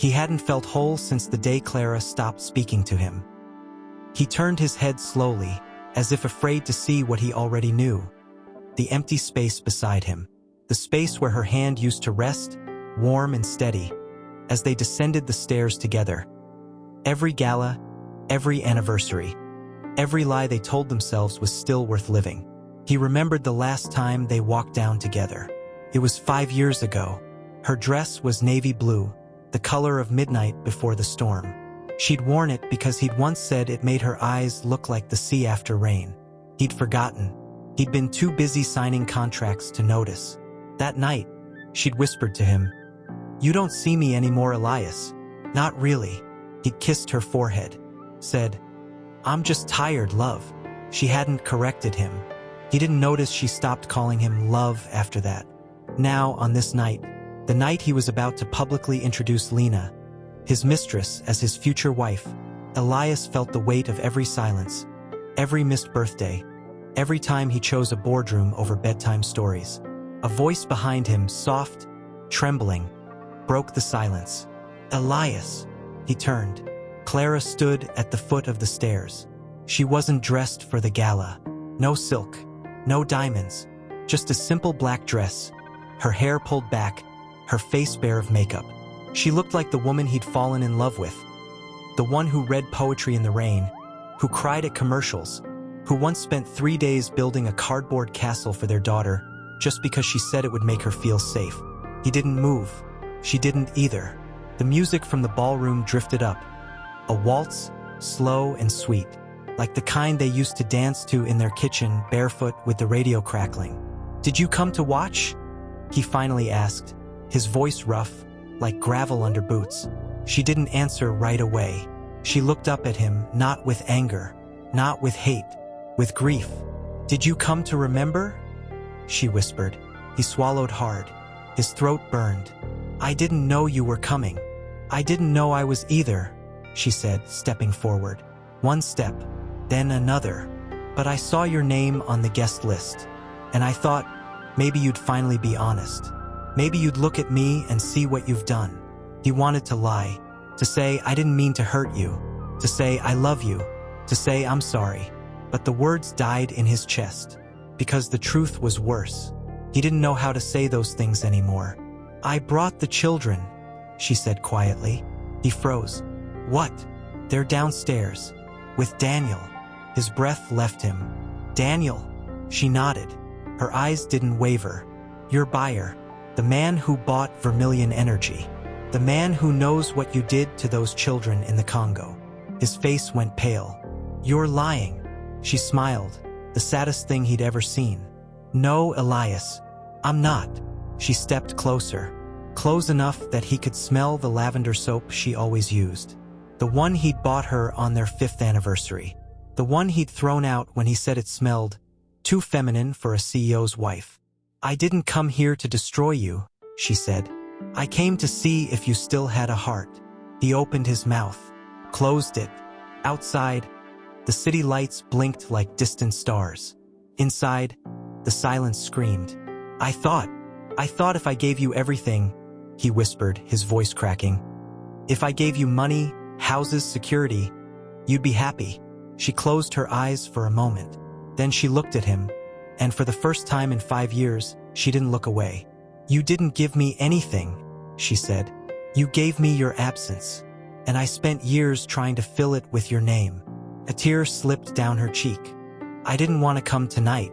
He hadn't felt whole since the day Clara stopped speaking to him. He turned his head slowly, as if afraid to see what he already knew. The empty space beside him. The space where her hand used to rest, warm and steady, as they descended the stairs together. Every gala, every anniversary, every lie they told themselves was still worth living. He remembered the last time they walked down together. It was 5 years ago. Her dress was navy blue, the color of midnight before the storm. She'd worn it because he'd once said it made her eyes look like the sea after rain. He'd forgotten. He'd been too busy signing contracts to notice. That night, she'd whispered to him, "You don't see me anymore, Elias." "Not really." He'd kissed her forehead, said, "I'm just tired, love." She hadn't corrected him. He didn't notice she stopped calling him love after that. Now, on this night, the night he was about to publicly introduce Lena, his mistress, as his future wife, Elias felt the weight of every silence, every missed birthday, every time he chose a boardroom over bedtime stories. A voice behind him, soft, trembling, broke the silence. "Elias." He turned. Clara stood at the foot of the stairs. She wasn't dressed for the gala. No silk, no diamonds, just a simple black dress, her hair pulled back, her face bare of makeup. She looked like the woman he'd fallen in love with, the one who read poetry in the rain, who cried at commercials, who once spent 3 days building a cardboard castle for their daughter just because she said it would make her feel safe. He didn't move. She didn't either. The music from the ballroom drifted up. A waltz, slow and sweet, like the kind they used to dance to in their kitchen, barefoot with the radio crackling. "Did you come to watch?" he finally asked, his voice rough, like gravel under boots. She didn't answer right away. She looked up at him, not with anger, not with hate, with grief. "Did you come to remember?" she whispered. He swallowed hard. His throat burned. "I didn't know you were coming. I didn't know I was either," she said, stepping forward. One step, then another. "But I saw your name on the guest list, and I thought maybe you'd finally be honest. Maybe you'd look at me and see what you've done." He wanted to lie, to say, "I didn't mean to hurt you," to say, "I love you," to say, "I'm sorry." But the words died in his chest, because the truth was worse. He didn't know how to say those things anymore. "I brought the children," she said quietly. He froze. "What?" "They're downstairs. With Daniel." His breath left him. "Daniel?" She nodded. Her eyes didn't waver. "Your buyer. The man who bought Vermilion Energy. The man who knows what you did to those children in the Congo." His face went pale. "You're lying." She smiled, the saddest thing he'd ever seen. "No, Elias. I'm not." She stepped closer, close enough that he could smell the lavender soap she always used. The one he'd bought her on their 5th anniversary. The one he'd thrown out when he said it smelled too feminine for a CEO's wife. "I didn't come here to destroy you," she said. "I came to see if you still had a heart." He opened his mouth, closed it. Outside, the city lights blinked like distant stars. Inside, the silence screamed. I thought if I gave you everything," he whispered, his voice cracking. "If I gave you money, houses, security, you'd be happy." She closed her eyes for a moment. Then she looked at him, and for the first time in 5 years, she didn't look away. "You didn't give me anything," she said. "You gave me your absence, and I spent years trying to fill it with your name." A tear slipped down her cheek. "I didn't want to come tonight,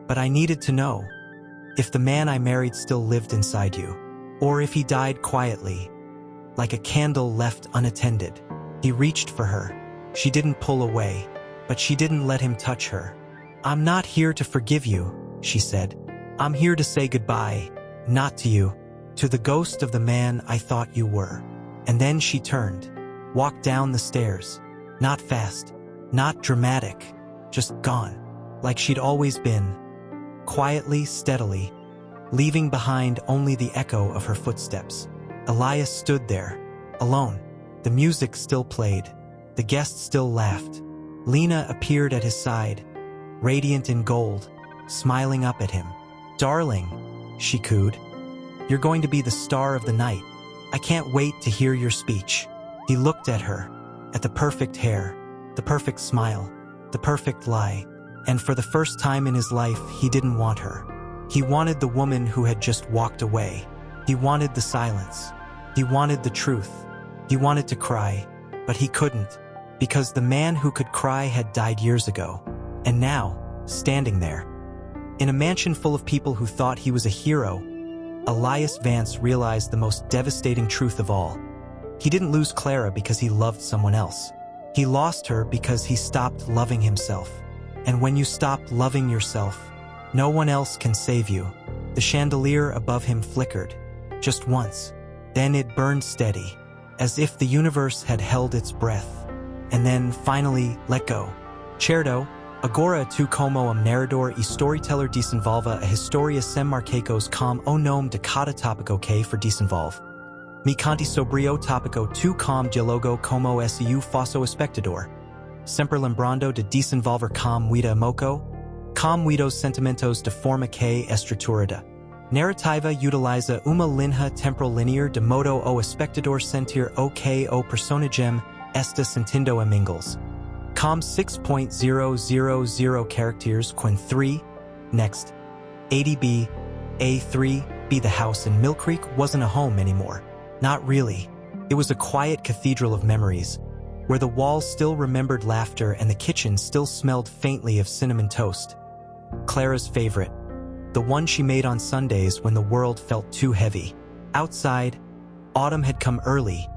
but I needed to know if the man I married still lived inside you, or if he died quietly, like a candle left unattended." He reached for her. She didn't pull away, but she didn't let him touch her. "I'm not here to forgive you," she said. "I'm here to say goodbye, not to you, to the ghost of the man I thought you were." And then she turned, walked down the stairs, not fast, not dramatic, just gone, like she'd always been, quietly, steadily, leaving behind only the echo of her footsteps. Elias stood there, alone. The music still played. The guests still laughed. Lena appeared at his side, radiant in gold, smiling up at him. "Darling," she cooed, "you're going to be the star of the night. I can't wait to hear your speech." He looked at her, at the perfect hair, the perfect smile, the perfect lie, and for the first time in his life, he didn't want her. He wanted the woman who had just walked away. He wanted the silence. He wanted the truth. He wanted to cry, but he couldn't, because the man who could cry had died years ago. And now, standing there, in a mansion full of people who thought he was a hero, Elias Vance realized the most devastating truth of all. He didn't lose Clara because he loved someone else. He lost her because he stopped loving himself. And when you stop loving yourself, no one else can save you. The chandelier above him flickered, just once. Then it burned steady, as if the universe had held its breath, and then finally let go. Certo, agora tu como narrador e storyteller desenvolva a historia sem marcacos com o nome de cada topico que for desenvolve. Mi conti sobrio topico tu com dialogo como seu fosso espectador. Sempre lembrando de desenvolver com vida moco, com os sentimentos de forma que estruturada. Narrativa utiliza uma linha temporal linear de modo o espectador sentir o que o personagem está sentindo a mingles. Com 6.000 characters Quinn 3. Next. 80B. A3B. The house in Mill Creek wasn't a home anymore. Not really. It was a quiet cathedral of memories, where the walls still remembered laughter and the kitchen still smelled faintly of cinnamon toast. Clara's favorite. The one she made on Sundays when the world felt too heavy. Outside, autumn had come early,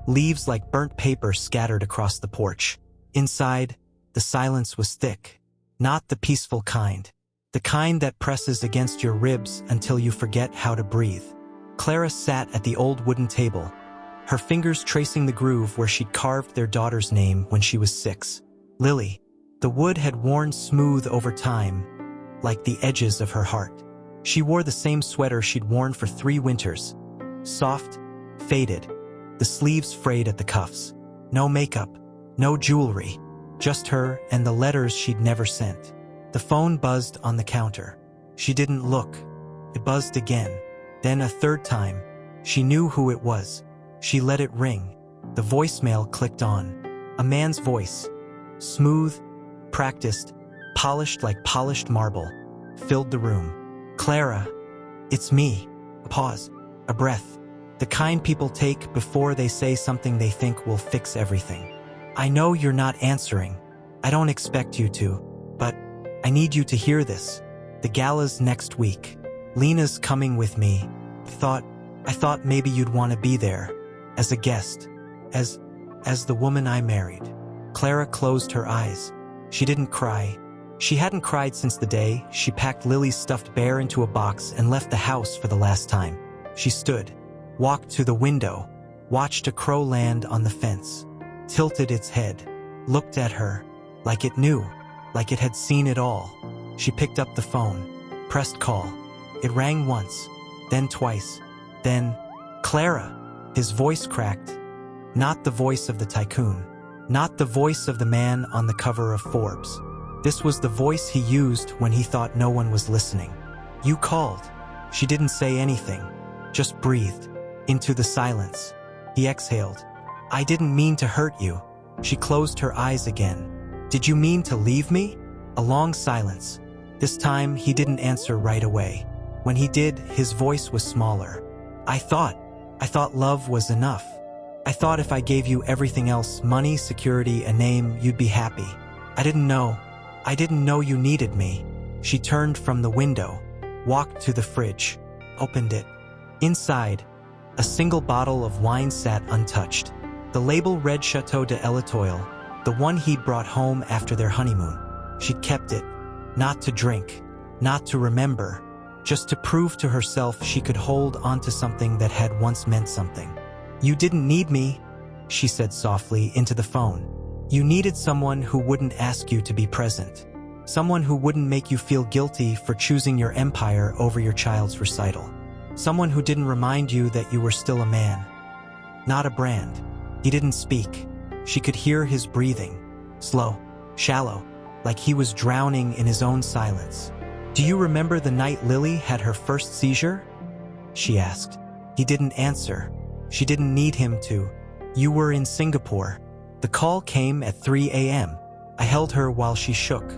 leaves like burnt paper scattered across the porch. Inside, the silence was thick, not the peaceful kind, the kind that presses against your ribs until you forget how to breathe. Clara sat at the old wooden table, her fingers tracing the groove where she'd carved their daughter's name when she was 6. Lily. The wood had worn smooth over time, like the edges of her heart. She wore the same sweater she'd worn for 3 winters. Soft, faded, the sleeves frayed at the cuffs. No makeup, no jewelry, just her and the letters she'd never sent. The phone buzzed on the counter. She didn't look. It buzzed again, then a third time. She knew who it was. She let it ring. The voicemail clicked on. A man's voice, smooth, practiced, polished like polished marble, filled the room. "Clara, it's me." A pause, a breath, the kind people take before they say something they think will fix everything. "I know you're not answering. I don't expect you to, but I need you to hear this. The gala's next week. Lena's coming with me. I thought maybe you'd want to be there, as a guest, as the woman I married." Clara closed her eyes. She didn't cry. She hadn't cried since the day she packed Lily's stuffed bear into a box and left the house for the last time. She stood, walked to the window, watched a crow land on the fence, tilted its head, looked at her, like it knew, like it had seen it all. She picked up the phone, pressed call. It rang once, then twice, then, "Clara!" His voice cracked. Not the voice of the tycoon, not the voice of the man on the cover of Forbes. This was the voice he used when he thought no one was listening. "You called." She didn't say anything, just breathed into the silence. He exhaled. "I didn't mean to hurt you." She closed her eyes again. "Did you mean to leave me?" A long silence. This time he didn't answer right away. When he did, his voice was smaller. I thought love was enough. I thought if I gave you everything else, money, security, a name, you'd be happy. I didn't know you needed me." She turned from the window, walked to the fridge, opened it. Inside, a single bottle of wine sat untouched. The label read Chateau de Elatoile, the one he'd brought home after their honeymoon. She'd kept it, not to drink, not to remember, just to prove to herself she could hold onto something that had once meant something. "You didn't need me," she said softly into the phone. "You needed someone who wouldn't ask you to be present. Someone who wouldn't make you feel guilty for choosing your empire over your child's recital. Someone who didn't remind you that you were still a man, not a brand." He didn't speak. She could hear his breathing, slow, shallow, like he was drowning in his own silence. "Do you remember the night Lily had her first seizure?" she asked. He didn't answer. She didn't need him to. You were in Singapore. The call came at 3 a.m. I held her while she shook.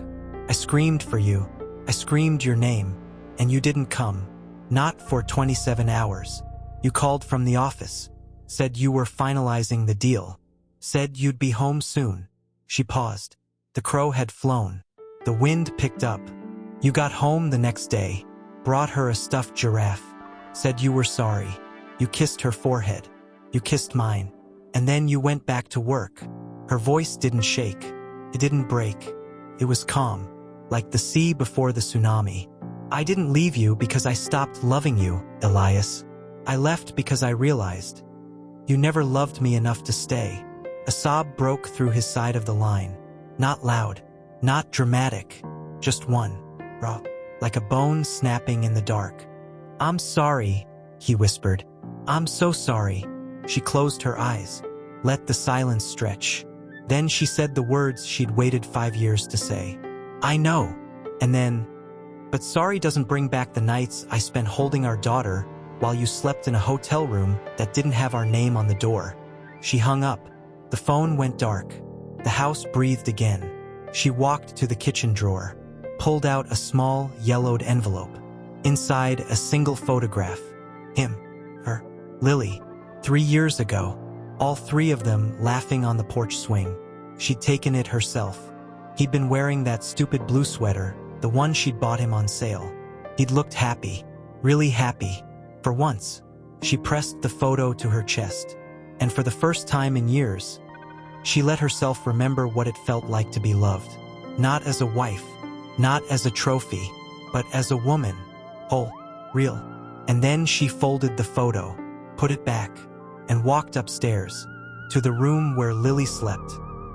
I screamed for you. I screamed your name. And you didn't come. Not for 27 hours. You called from the office. Said you were finalizing the deal. Said you'd be home soon. She paused. The crow had flown. The wind picked up. You got home the next day. Brought her a stuffed giraffe. Said you were sorry. You kissed her forehead. You kissed mine. And then you went back to work. Her voice didn't shake. It didn't break. It was calm, like the sea before the tsunami. I didn't leave you because I stopped loving you, Elias. I left because I realized you never loved me enough to stay. A sob broke through his side of the line. Not loud, not dramatic, just one, raw, like a bone snapping in the dark. I'm sorry, he whispered. I'm so sorry. She closed her eyes, let the silence stretch. Then she said the words she'd waited 5 years to say. I know. And then, but sorry doesn't bring back the nights I spent holding our daughter while you slept in a hotel room that didn't have our name on the door. She hung up. The phone went dark. The house breathed again. She walked to the kitchen drawer, pulled out a small, yellowed envelope. Inside, a single photograph. Him, her, Lily, 3 years ago. All three of them laughing on the porch swing. She'd taken it herself. He'd been wearing that stupid blue sweater, the one she'd bought him on sale. He'd looked happy, really happy. For once, she pressed the photo to her chest. And for the first time in years, she let herself remember what it felt like to be loved. Not as a wife, not as a trophy, but as a woman. Whole, real. And then she folded the photo, put it back, and walked upstairs, to the room where Lily slept.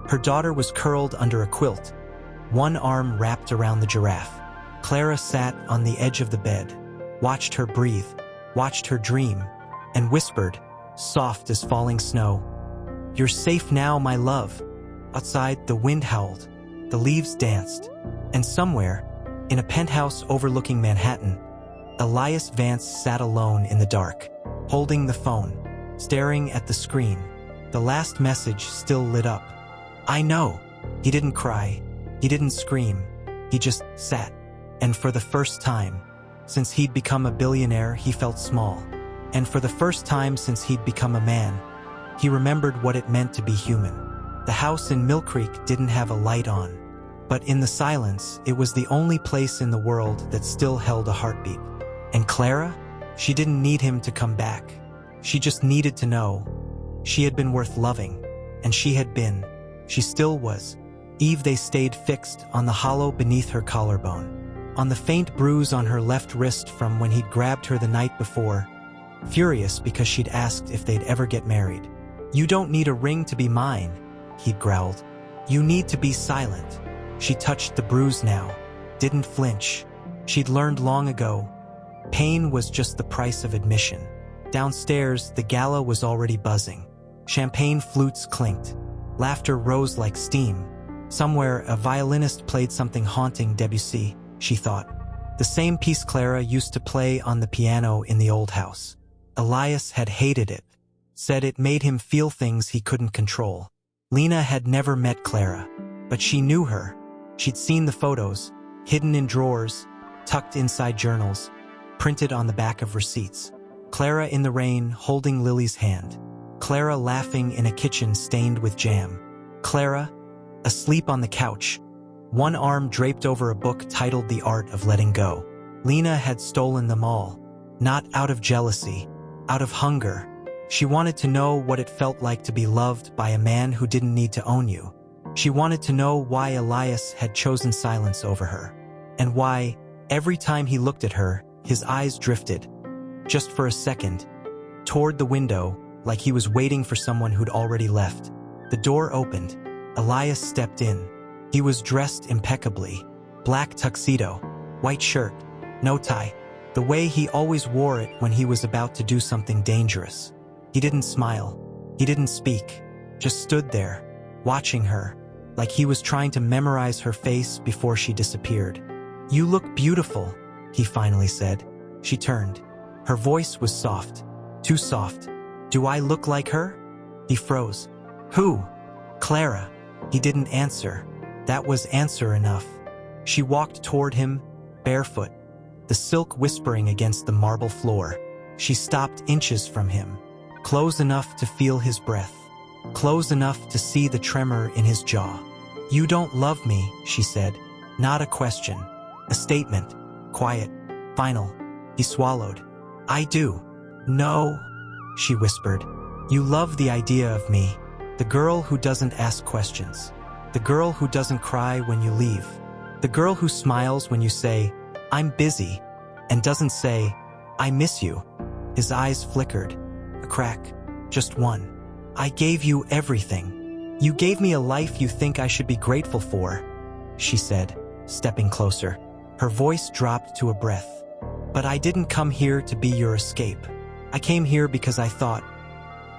Her daughter was curled under a quilt, one arm wrapped around the giraffe. Clara sat on the edge of the bed, watched her breathe, watched her dream, and whispered, soft as falling snow, "You're safe now, my love." Outside, the wind howled, the leaves danced, and somewhere, in a penthouse overlooking Manhattan, Elias Vance sat alone in the dark, holding the phone, staring at the screen. The last message still lit up. I know. He didn't cry. He didn't scream. He just sat. And for the first time, since he'd become a billionaire, he felt small. And for the first time since he'd become a man, he remembered what it meant to be human. The house in Mill Creek didn't have a light on, but in the silence, it was the only place in the world that still held a heartbeat. And Clara? She didn't need him to come back. She just needed to know. She had been worth loving, and she had been. She still was. Eve, they stayed fixed on the hollow beneath her collarbone, on the faint bruise on her left wrist from when he'd grabbed her the night before, furious because she'd asked if they'd ever get married. You don't need a ring to be mine, he'd growled. You need to be silent. She touched the bruise now, didn't flinch. She'd learned long ago, pain was just the price of admission. Downstairs, the gala was already buzzing. Champagne flutes clinked. Laughter rose like steam. Somewhere, a violinist played something haunting Debussy, she thought. The same piece Clara used to play on the piano in the old house. Elias had hated it, said it made him feel things he couldn't control. Lena had never met Clara, but she knew her. She'd seen the photos, hidden in drawers, tucked inside journals, printed on the back of receipts. Clara in the rain, holding Lily's hand. Clara laughing in a kitchen stained with jam. Clara, asleep on the couch, one arm draped over a book titled The Art of Letting Go. Lena had stolen them all, not out of jealousy, out of hunger. She wanted to know what it felt like to be loved by a man who didn't need to own you. She wanted to know why Elias had chosen silence over her, and why, every time he looked at her, his eyes drifted, just for a second, toward the window, like he was waiting for someone who'd already left. The door opened. Elias stepped in. He was dressed impeccably. Black tuxedo, white shirt, no tie, the way he always wore it when he was about to do something dangerous. He didn't smile. He didn't speak. Just stood there, watching her, like he was trying to memorize her face before she disappeared. You look beautiful, he finally said. She turned. Her voice was soft, too soft, Do I look like her? He froze. Who? Clara. He didn't answer. That was answer enough. She walked toward him, barefoot, the silk whispering against the marble floor. She stopped inches from him, close enough to feel his breath, close enough to see the tremor in his jaw. You don't love me, she said. Not a question. A statement. Quiet. Final. He swallowed. I do. No, she whispered. You love the idea of me. The girl who doesn't ask questions. The girl who doesn't cry when you leave. The girl who smiles when you say, I'm busy, and doesn't say, I miss you. His eyes flickered. A crack. Just one. I gave you everything. You gave me a life you think I should be grateful for, she said, stepping closer. Her voice dropped to a breath. But I didn't come here to be your escape. I came here because I thought,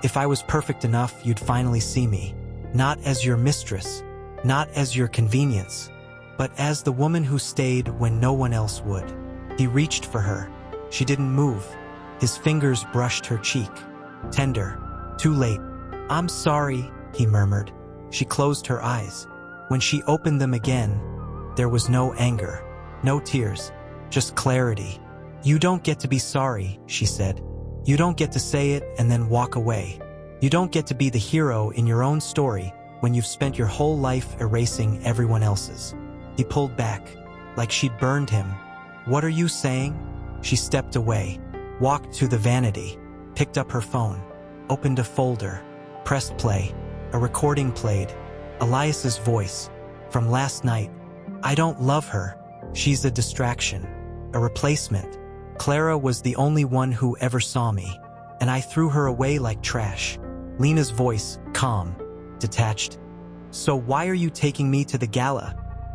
if I was perfect enough, you'd finally see me. Not as your mistress, not as your convenience, but as the woman who stayed when no one else would. He reached for her. She didn't move. His fingers brushed her cheek. Tender. Too late. I'm sorry, he murmured. She closed her eyes. When she opened them again, there was no anger, no tears, just clarity. You don't get to be sorry, she said. You don't get to say it and then walk away. You don't get to be the hero in your own story when you've spent your whole life erasing everyone else's. He pulled back, like she'd burned him. What are you saying? She stepped away, walked to the vanity, picked up her phone, opened a folder, pressed play. A recording played. Elias's voice, from last night. I don't love her. She's a distraction, a replacement. Clara was the only one who ever saw me, and I threw her away like trash. Lena's voice, calm, detached. So why are you taking me to the gala?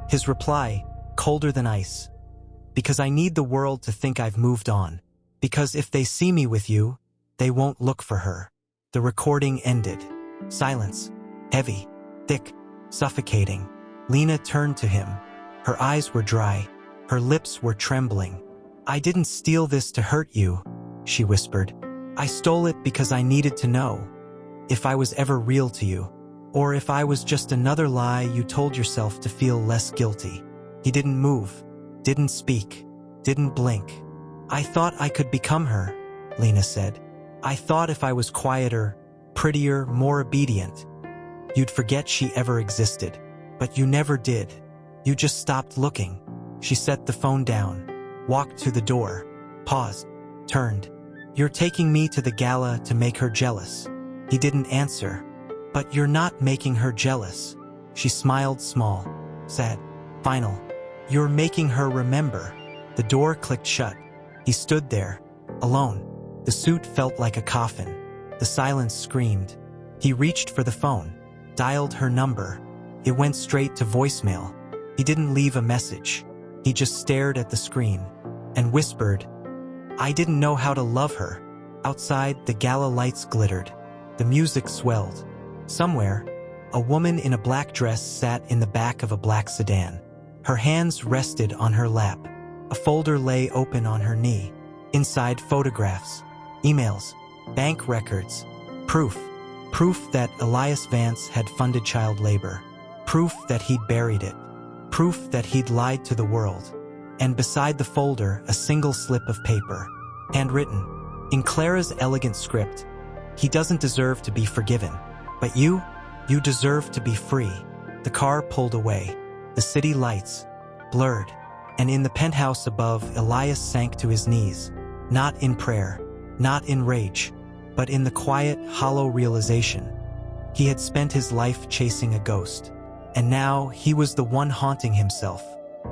His reply, colder than ice. Because I need the world to think I've moved on. Because if they see me with you, they won't look for her. The recording ended. Silence. Heavy. Thick. Suffocating. Lena turned to him. Her eyes were dry. Her lips were trembling. I didn't steal this to hurt you, she whispered. I stole it because I needed to know if I was ever real to you, or if I was just another lie you told yourself to feel less guilty. He didn't move, didn't speak, didn't blink. I thought I could become her, Lena said. I thought if I was quieter, prettier, more obedient, you'd forget she ever existed. But you never did. You just stopped looking. She set the phone down, walked to the door, paused, turned. You're taking me to the gala to make her jealous. He didn't answer. But you're not making her jealous. She smiled small, sad, final. You're making her remember. The door clicked shut. He stood there, alone. The suit felt like a coffin. The silence screamed. He reached for the phone, dialed her number. It went straight to voicemail. He didn't leave a message. He just stared at the screen and whispered, I didn't know how to love her. Outside, the gala lights glittered. The music swelled. Somewhere, a woman in a black dress sat in the back of a black sedan. Her hands rested on her lap. A folder lay open on her knee. Inside, photographs, emails, bank records, proof that Elias Vance had funded child labor, proof that he'd buried it, proof that he'd lied to the world. And beside the folder, a single slip of paper, handwritten, in Clara's elegant script, he doesn't deserve to be forgiven. But you deserve to be free. The car pulled away. The city lights, blurred. And in the penthouse above, Elias sank to his knees. Not in prayer, not in rage, but in the quiet, hollow realization. He had spent his life chasing a ghost. And now he was the one haunting himself.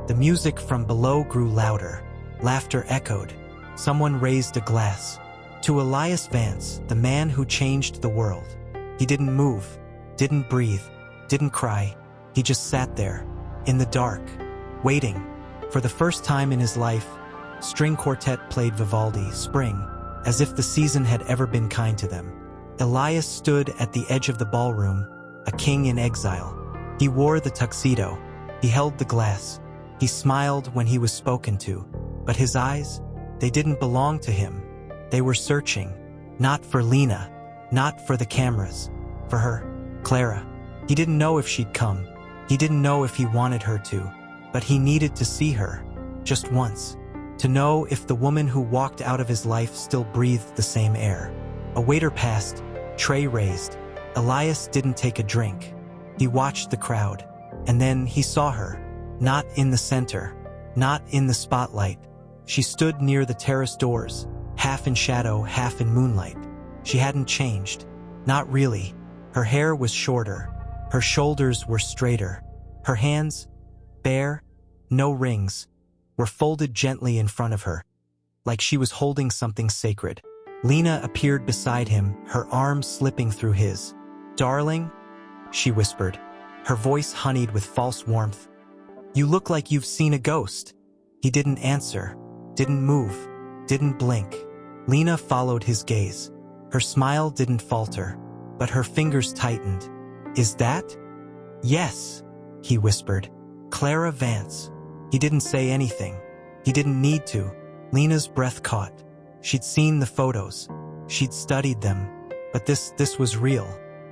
The music from below grew louder. Laughter echoed. Someone raised a glass. To Elias Vance, the man who changed the world. He didn't move, didn't breathe, didn't cry. He just sat there, in the dark, waiting. For the first time in his life, string quartet played Vivaldi, Spring, as if the season had ever been kind to them. Elias stood at the edge of the ballroom, a king in exile. He wore the tuxedo. He held the glass. He smiled when he was spoken to. But his eyes, they didn't belong to him. They were searching, not for Lena, Not for the cameras. For her, Clara. He didn't know if she'd come. He didn't know if he wanted her to. But he needed to see her. Just once. To know if the woman who walked out of his life still breathed the same air. A waiter passed, tray raised. Elias didn't take a drink. He watched the crowd. And then he saw her. Not in the center. Not in the spotlight. She stood near the terrace doors, half in shadow, half in moonlight. She hadn't changed. Not really. Her hair was shorter. Her shoulders were straighter. Her hands, bare, no rings, were folded gently in front of her, like she was holding something sacred. Lena appeared beside him, her arm slipping through his. "Darling," she whispered, her voice honeyed with false warmth. "You look like you've seen a ghost." He didn't answer, didn't move, didn't blink. Lena followed his gaze. Her smile didn't falter, but her fingers tightened. "Is that?" "Yes," he whispered. "Clara Vance." He didn't say anything. He didn't need to. Lena's breath caught. She'd seen the photos. She'd studied them. But this was real.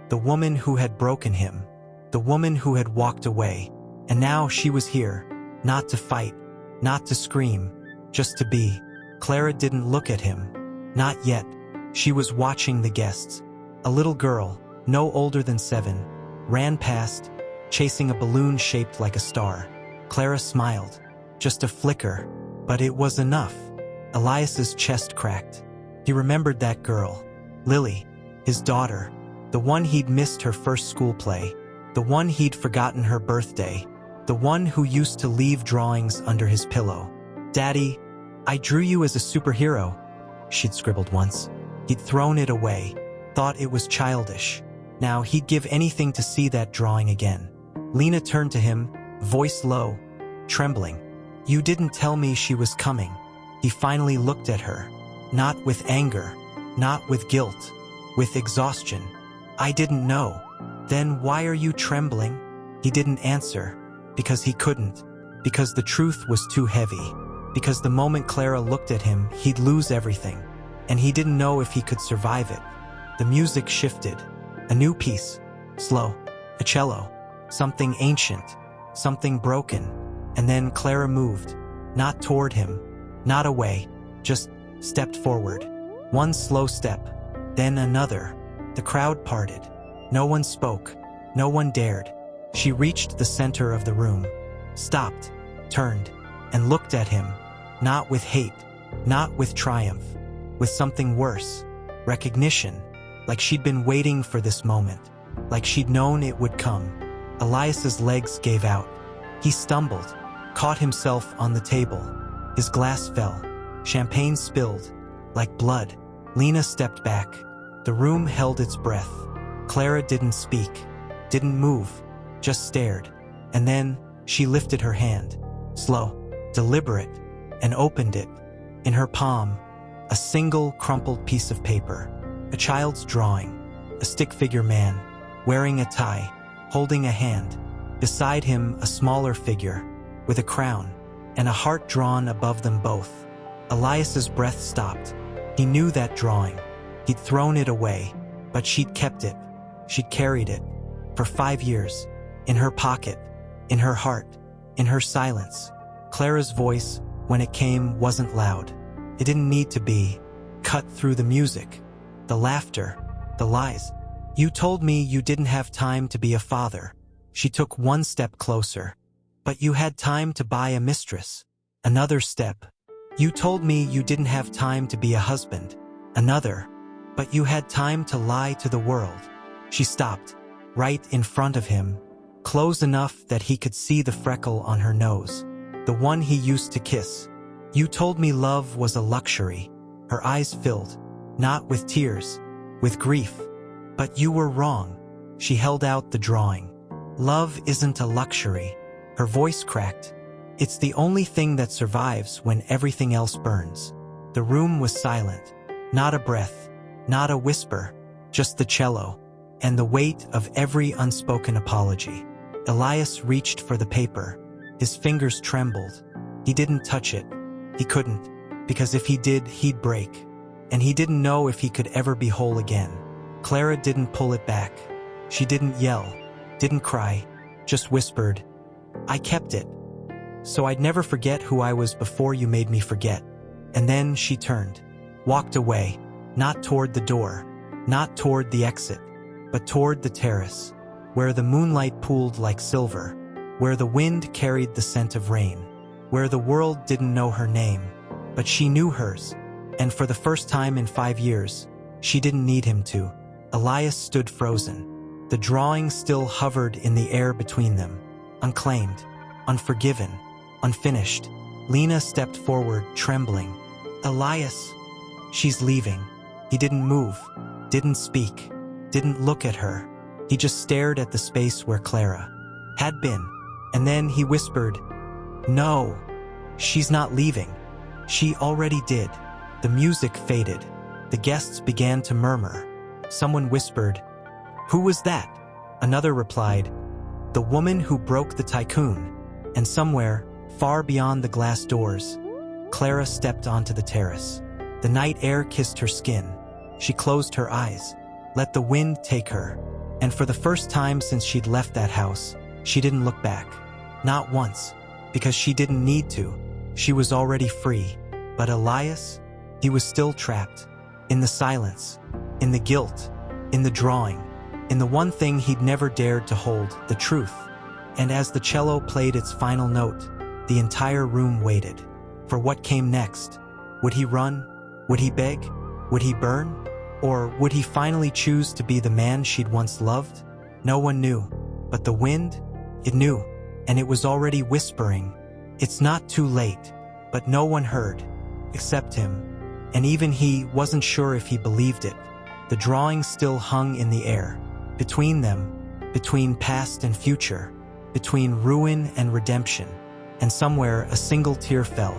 The woman who had broken him. The woman who had walked away. And now she was here. Not to fight. Not to scream. Just to be. Clara didn't look at him. Not yet. She was watching the guests. A little girl, no older than 7, ran past, chasing a balloon shaped like a star. Clara smiled. Just a flicker. But it was enough. Elias's chest cracked. He remembered that girl. Lily, his daughter. The one he'd missed her first school play. The one he'd forgotten her birthday. The one who used to leave drawings under his pillow. "Daddy, I drew you as a superhero," she'd scribbled once. He'd thrown it away, thought it was childish. Now he'd give anything to see that drawing again. Lena turned to him, voice low, trembling. "You didn't tell me she was coming." He finally looked at her. Not with anger, not with guilt, with exhaustion. "I didn't know." "Then why are you trembling?" He didn't answer. Because he couldn't. Because the truth was too heavy. Because the moment Clara looked at him, he'd lose everything. And he didn't know if he could survive it. The music shifted. A new piece. Slow. A cello. Something ancient. Something broken. And then Clara moved. Not toward him. Not away. Just stepped forward. One slow step. Then another. The crowd parted. No one spoke. No one dared. She reached the center of the room. Stopped. Turned. And looked at him. Not with hate. Not with triumph. With something worse. Recognition. Like she'd been waiting for this moment. Like she'd known it would come. Elias's legs gave out. He stumbled. Caught himself on the table. His glass fell. Champagne spilled. Like blood. Lena stepped back. The room held its breath. Clara didn't speak. Didn't move. Just stared. And then she lifted her hand. Slow. Deliberate. And opened it. In her palm, a single crumpled piece of paper. A child's drawing. A stick figure man. Wearing a tie. Holding a hand. Beside him, a smaller figure. With a crown. And a heart drawn above them both. Elias's breath stopped. He knew that drawing. He'd thrown it away. But she'd kept it. She'd carried it. For 5 years. In her pocket. In her heart. In her silence. Clara's voice, when it came, wasn't loud. It didn't need to be. Cut through the music. The laughter. The lies. "You told me you didn't have time to be a father." She took one step closer. "But you had time to buy a mistress." Another step. "You told me you didn't have time to be a husband." Another. "But you had time to lie to the world." She stopped. Right in front of him. Close enough that he could see the freckle on her nose. The one he used to kiss. "You told me love was a luxury." Her eyes filled. Not with tears. With grief. "But you were wrong." She held out the drawing. "Love isn't a luxury." Her voice cracked. "It's the only thing that survives when everything else burns." The room was silent. Not a breath. Not a whisper. Just the cello. And the weight of every unspoken apology. Elias reached for the paper. His fingers trembled. He didn't touch it. He couldn't. Because if he did, he'd break. And he didn't know if he could ever be whole again. Clara didn't pull it back. She didn't yell, didn't cry, just whispered, "I kept it, so I'd never forget who I was before you made me forget." And then she turned, walked away, not toward the door, not toward the exit, but toward the terrace, where the moonlight pooled like silver, where the wind carried the scent of rain, where the world didn't know her name, but she knew hers, and for the first time in 5 years, she didn't need him to. Elias stood frozen. The drawing still hovered in the air between them, unclaimed, unforgiven, unfinished. Lena stepped forward, trembling. "Elias, she's leaving." He didn't move, didn't speak, didn't look at her. He just stared at the space where Clara had been, and then he whispered, "No, she's not leaving. She already did." The music faded. The guests began to murmur. Someone whispered, "Who was that?" Another replied, "The woman who broke the Tycoon." And somewhere, far beyond the glass doors, Clara stepped onto the terrace. The night air kissed her skin. She closed her eyes, let the wind take her, and for the first time since she'd left that house, she didn't look back. Not once, because she didn't need to. She was already free. But Elias, he was still trapped. In the silence, in the guilt, in the drawing, in the one thing he'd never dared to hold, the truth. And as the cello played its final note, the entire room waited for what came next. Would he run? Would he beg? Would he burn? Or would he finally choose to be the man she'd once loved? No one knew, but the wind, it knew, and it was already whispering, "It's not too late." But no one heard, except him, and even he wasn't sure if he believed it. The drawing still hung in the air, between them, between past and future, between ruin and redemption, and somewhere a single tear fell,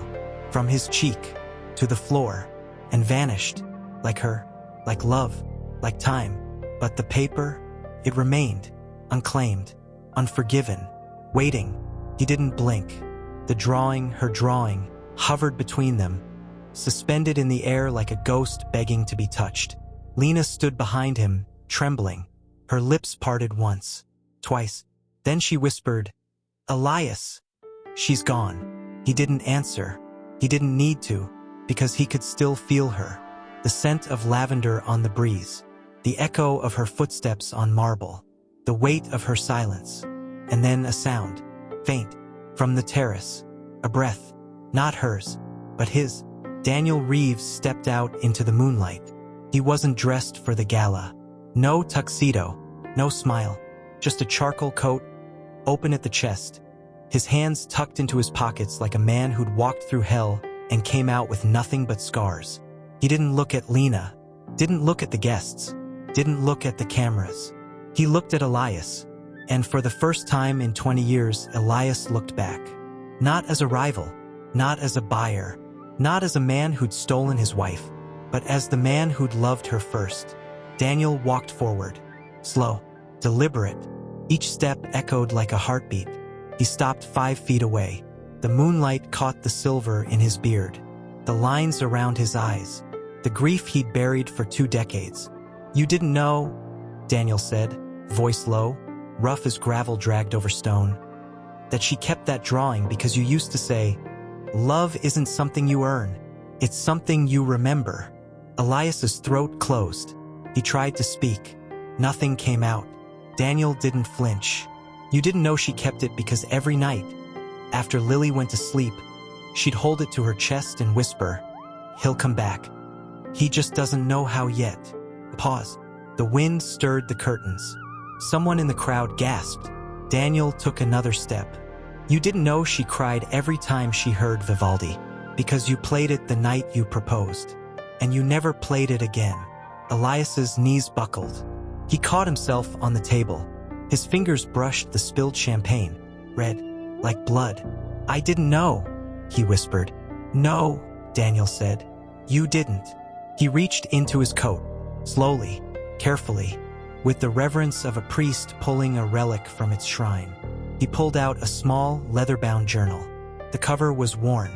from his cheek, to the floor, and vanished, like her, like love, like time. But the paper, it remained, unclaimed, unforgiven, waiting. He didn't blink. The drawing, her drawing, hovered between them, suspended in the air like a ghost begging to be touched. Lena stood behind him, trembling. Her lips parted once, twice. Then she whispered, "Elias." "She's gone." He didn't answer. He didn't need to, because he could still feel her. The scent of lavender on the breeze, the echo of her footsteps on marble, the weight of her silence. And then a sound, faint, from the terrace. A breath, not hers, but his. Daniel Reeves stepped out into the moonlight. He wasn't dressed for the gala. No tuxedo, no smile, just a charcoal coat, open at the chest, his hands tucked into his pockets like a man who'd walked through hell and came out with nothing but scars. He didn't look at Lena, didn't look at the guests, didn't look at the cameras. He looked at Elias, and for the first time in 20 years, Elias looked back. Not as a rival, not as a buyer, not as a man who'd stolen his wife, but as the man who'd loved her first. Daniel walked forward, slow, deliberate. Each step echoed like a heartbeat. He stopped 5 feet away. The moonlight caught the silver in his beard, the lines around his eyes, the grief he'd buried for 2 decades. "You didn't know," Daniel said, voice low, rough as gravel dragged over stone, "that she kept that drawing because you used to say, 'Love isn't something you earn, it's something you remember.'" Elias's throat closed. He tried to speak. Nothing came out. Daniel didn't flinch. "You didn't know she kept it because every night, after Lily went to sleep, she'd hold it to her chest and whisper, 'He'll come back. He just doesn't know how yet.'" Pause. The wind stirred the curtains. Someone in the crowd gasped. Daniel took another step. "You didn't know she cried every time she heard Vivaldi, because you played it the night you proposed, and you never played it again." Elias's knees buckled. He caught himself on the table. His fingers brushed the spilled champagne, red, like blood. "I didn't know," he whispered. "No," Daniel said. "You didn't." He reached into his coat, slowly, carefully, with the reverence of a priest pulling a relic from its shrine. He pulled out a small, leather-bound journal. The cover was worn,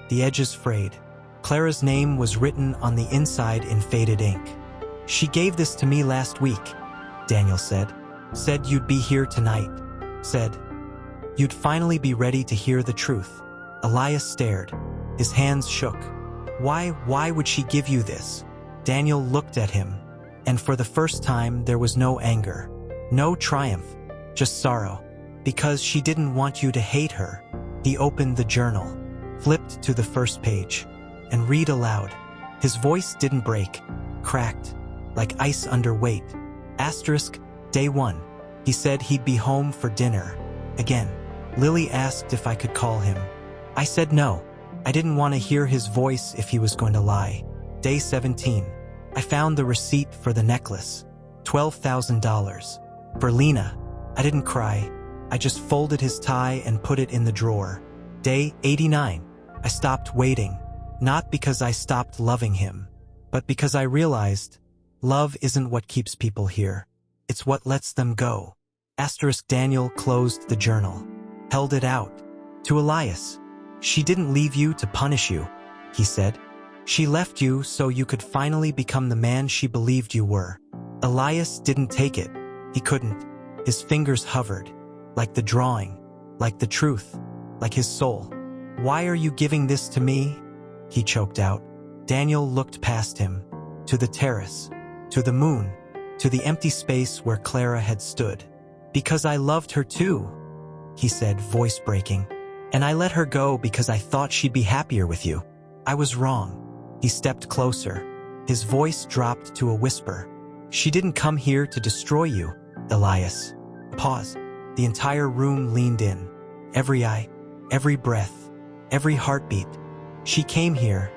the edges frayed. Clara's name was written on the inside in faded ink. She gave this to me last week, Daniel said. Said you'd be here tonight. Said you'd finally be ready to hear the truth. Elias stared. His hands shook. Why would she give you this? Daniel looked at him, and for the first time there was no anger, no triumph, just sorrow. Because she didn't want you to hate her. He opened the journal, flipped to the first page, and read aloud. His voice didn't break, cracked, like ice under weight. Asterisk, day 1. He said he'd be home for dinner. Again, Lily asked if I could call him. I said no. I didn't want to hear his voice if he was going to lie. Day 17. I found the receipt for the necklace. $12,000. For Lena. I didn't cry. I just folded his tie and put it in the drawer. Day 89. I stopped waiting. Not because I stopped loving him, but because I realized love isn't what keeps people here. It's what lets them go. Asterisk. Daniel closed the journal, held it out. To Elias. She didn't leave you to punish you, he said. She left you so you could finally become the man she believed you were. Elias didn't take it. He couldn't. His fingers hovered, like the drawing, like the truth, like his soul. Why are you giving this to me? He choked out. Daniel looked past him, to the terrace, to the moon, to the empty space where Clara had stood. Because I loved her too, he said, voice breaking. And I let her go because I thought she'd be happier with you. I was wrong. He stepped closer. His voice dropped to a whisper. She didn't come here to destroy you, Elias. Pause. The entire room leaned in. Every eye, every breath, every heartbeat. She came here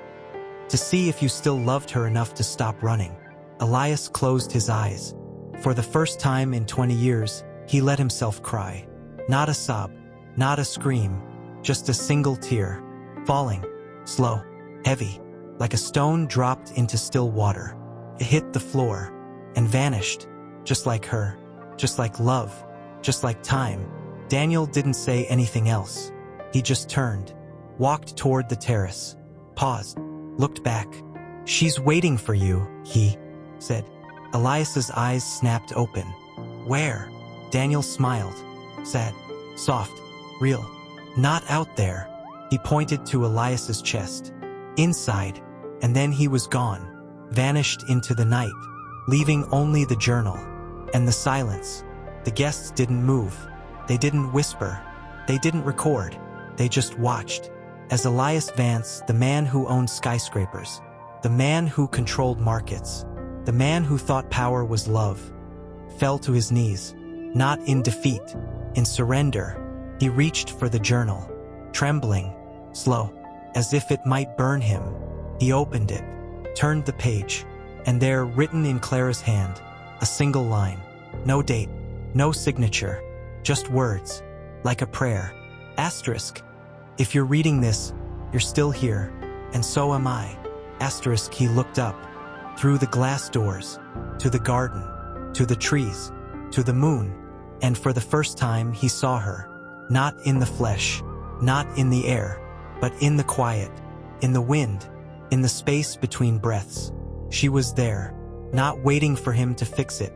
to see if you still loved her enough to stop running. Elias closed his eyes. For the first time in 20 years, he let himself cry. Not a sob, not a scream, just a single tear, falling, slow, heavy, like a stone dropped into still water. It hit the floor and vanished, just like her, just like love, just like time. Daniel didn't say anything else. He just turned, walked toward the terrace, paused, looked back. She's waiting for you, he said. Elias's eyes snapped open. Where? Daniel smiled, sad, soft, real. Not out there. He pointed to Elias's chest. Inside. And then he was gone, vanished into the night, leaving only the journal and the silence. The guests didn't move. They didn't whisper. They didn't record. They just watched. As Elias Vance, the man who owned skyscrapers, the man who controlled markets, the man who thought power was love, fell to his knees, not in defeat, in surrender. He reached for the journal, trembling, slow, as if it might burn him. He opened it, turned the page, and there, written in Clara's hand, a single line. No date, no signature, just words, like a prayer. Asterisk. If you're reading this, you're still here, and so am I. Asterisk. He looked up, through the glass doors, to the garden, to the trees, to the moon, and for the first time he saw her. Not in the flesh, not in the air, but in the quiet, in the wind, in the space between breaths. She was there, not waiting for him to fix it,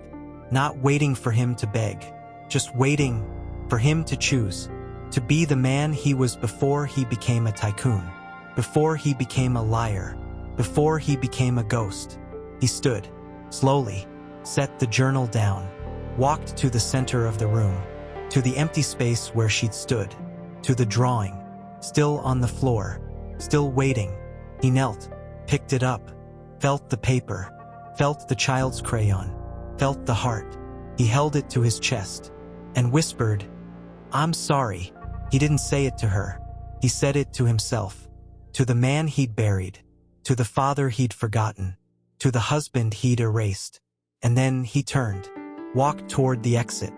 not waiting for him to beg, just waiting for him to choose, to be the man he was before he became a tycoon, before he became a liar, before he became a ghost. He stood, slowly, set the journal down, walked to the center of the room, to the empty space where she'd stood, to the drawing, still on the floor, still waiting. He knelt, picked it up, felt the paper, felt the child's crayon, felt the heart. He held it to his chest and whispered, "I'm sorry." He didn't say it to her. He said it to himself, to the man he'd buried, to the father he'd forgotten, to the husband he'd erased. And then he turned, walked toward the exit,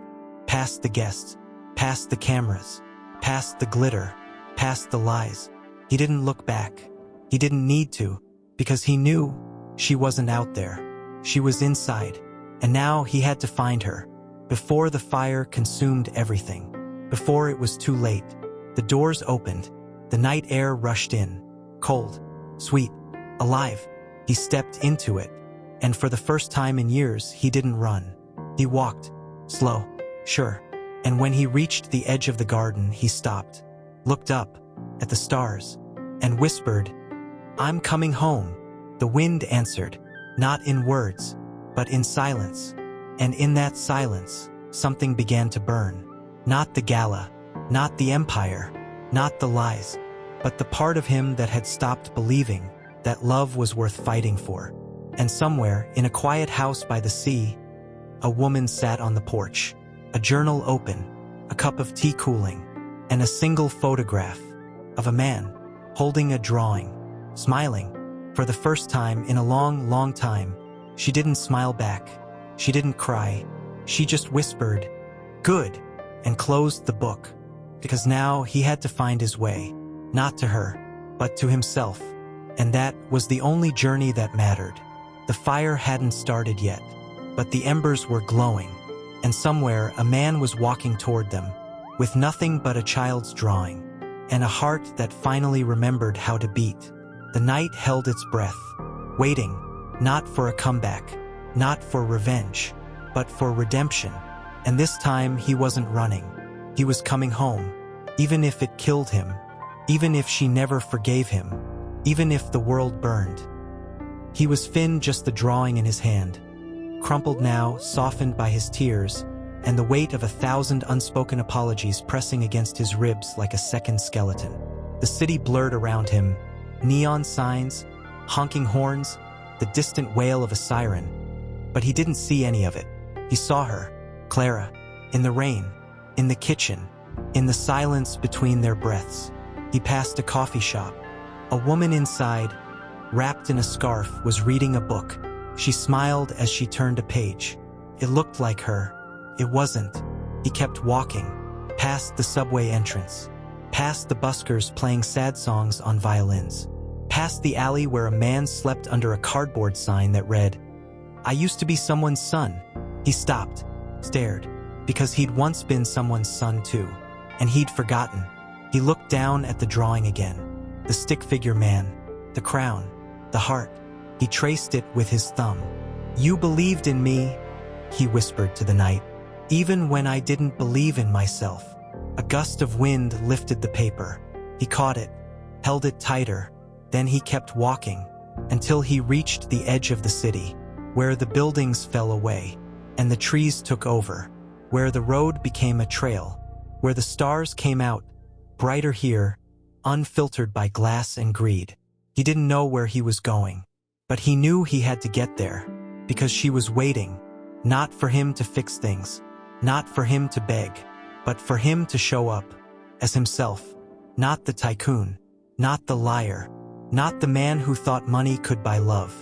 past the guests, past the cameras, past the glitter, past the lies. He didn't look back. He didn't need to, because he knew she wasn't out there. She was inside, and now he had to find her, before the fire consumed everything, before it was too late. The doors opened, the night air rushed in, cold, sweet, alive. He stepped into it, And for the first time in years, he didn't run. He walked. Slow. Sure. And when he reached the edge of the garden, he stopped, looked up at the stars, and whispered, "I'm coming home." The wind answered, not in words, but in silence. And in that silence, something began to burn. Not the gala, not the empire, not the lies, but the part of him that had stopped believing that love was worth fighting for. And somewhere, in a quiet house by the sea, a woman sat on the porch, a journal open, a cup of tea cooling, and a single photograph of a man holding a drawing, smiling. For the first time in a long, long time, she didn't smile back. She didn't cry. She just whispered, "Good," and closed the book, because now he had to find his way, not to her, but to himself. And that was the only journey that mattered. The fire hadn't started yet, but the embers were glowing, and somewhere a man was walking toward them, with nothing but a child's drawing, and a heart that finally remembered how to beat. The night held its breath, waiting, not for a comeback, not for revenge, but for redemption. And this time he wasn't running. He was coming home, even if it killed him, even if she never forgave him, even if the world burned. He was Finn, just the drawing in his hand, crumpled now, softened by his tears, and the weight of 1,000 unspoken apologies pressing against his ribs like a second skeleton. The city blurred around him, neon signs, honking horns, the distant wail of a siren. But he didn't see any of it. He saw her, Clara, in the rain, in the kitchen, in the silence between their breaths. He passed a coffee shop. A woman inside, wrapped in a scarf, was reading a book. She smiled as she turned a page. It looked like her. It wasn't. He kept walking, past the subway entrance, past the buskers playing sad songs on violins, past the alley where a man slept under a cardboard sign that read, "I used to be someone's son." He stopped, stared, because he'd once been someone's son too, and he'd forgotten. He looked down at the drawing again, the stick figure man, the crown, the heart. He traced it with his thumb. "You believed in me," he whispered to the night, "even when I didn't believe in myself." A gust of wind lifted the paper. He caught it, held it tighter, then he kept walking, until he reached the edge of the city, where the buildings fell away, and the trees took over, where the road became a trail, where the stars came out, brighter here, unfiltered by glass and greed. He didn't know where he was going, but he knew he had to get there, because she was waiting, not for him to fix things, not for him to beg, but for him to show up as himself, not the tycoon, not the liar, not the man who thought money could buy love,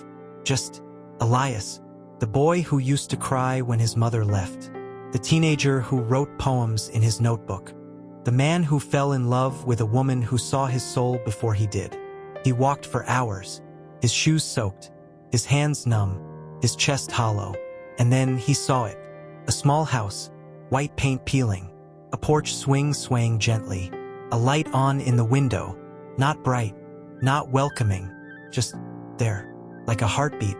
just Elias, the boy who used to cry when his mother left, the teenager who wrote poems in his notebook, the man who fell in love with a woman who saw his soul before he did. He walked for hours, his shoes soaked, his hands numb, his chest hollow, and then he saw it. A small house, white paint peeling, a porch swaying gently, a light on in the window, not bright, not welcoming, just there, like a heartbeat.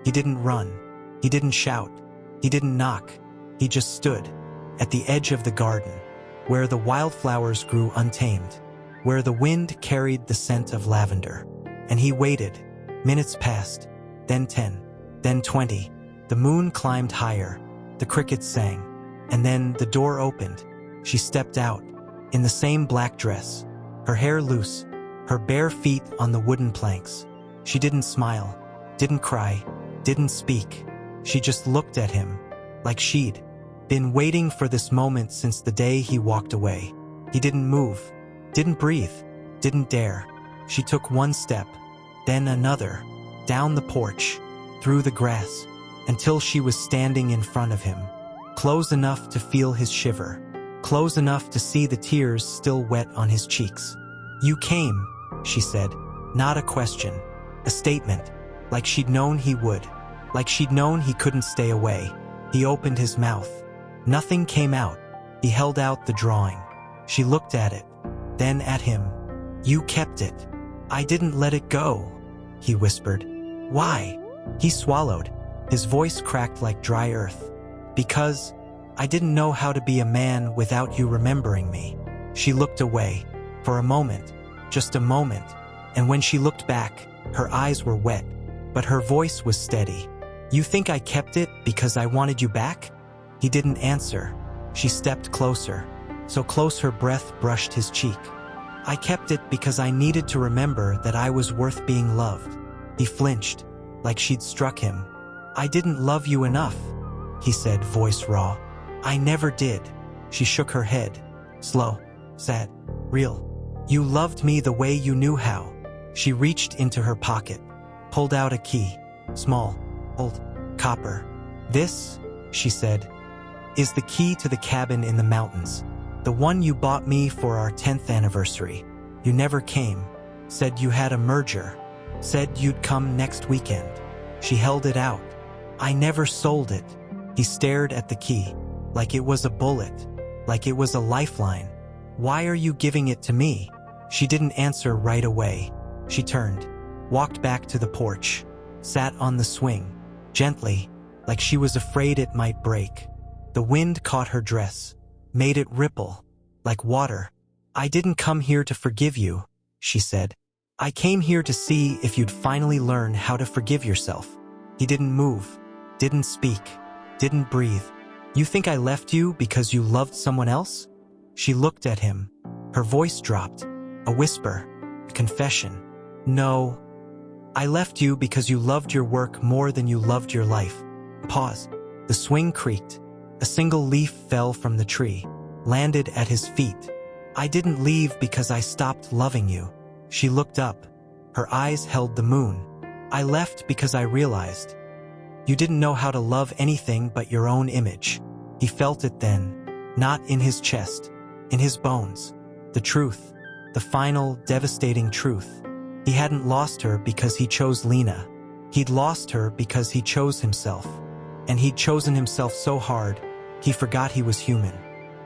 He didn't run, he didn't shout, he didn't knock, he just stood, at the edge of the garden, where the wildflowers grew untamed, where the wind carried the scent of lavender. And he waited. Minutes passed, then 10, then 20. The moon climbed higher, the crickets sang, and then the door opened. She stepped out, in the same black dress, her hair loose, her bare feet on the wooden planks. She didn't smile, didn't cry, didn't speak. She just looked at him, like she'd been waiting for this moment since the day he walked away. He didn't move, didn't breathe, didn't dare. She took one step, then another, down the porch, through the grass, until she was standing in front of him, close enough to feel his shiver, close enough to see the tears still wet on his cheeks. "You came," she said, not a question, a statement, like she'd known he would, like she'd known he couldn't stay away. He opened his mouth. Nothing came out. He held out the drawing. She looked at it, then at him. "You kept it." "I didn't let it go," he whispered. "Why?" He swallowed. His voice cracked like dry earth. Because I didn't know how to be a man without you remembering me. She looked away. For a moment. Just a moment. And when she looked back, her eyes were wet. But her voice was steady. You think I kept it because I wanted you back? He didn't answer. She stepped closer. So close her breath brushed his cheek. I kept it because I needed to remember that I was worth being loved. He flinched, like she'd struck him. I didn't love you enough, he said, voice raw. I never did. She shook her head. Slow, sad, real. You loved me the way you knew how. She reached into her pocket, pulled out a key. Small, old, copper. This, she said, is the key to the cabin in the mountains. The one you bought me for our 10th anniversary. You never came. Said you had a merger. Said you'd come next weekend. She held it out. I never sold it. He stared at the key, like it was a bullet, like it was a lifeline. Why are you giving it to me? She didn't answer right away. She turned, walked back to the porch, sat on the swing, gently, like she was afraid it might break. The wind caught her dress, made it ripple, like water. I didn't come here to forgive you, she said. I came here to see if you'd finally learn how to forgive yourself. He didn't move, didn't speak, didn't breathe. You think I left you because you loved someone else? She looked at him. Her voice dropped, a whisper, a confession. No, I left you because you loved your work more than you loved your life. Pause. The swing creaked. A single leaf fell from the tree, landed at his feet. I didn't leave because I stopped loving you. She looked up. Her eyes held the moon. I left because I realized you didn't know how to love anything but your own image. He felt it then, not in his chest, in his bones. The truth, the final, devastating truth. He hadn't lost her because he chose Lena. He'd lost her because he chose himself. And he'd chosen himself so hard, he forgot he was human.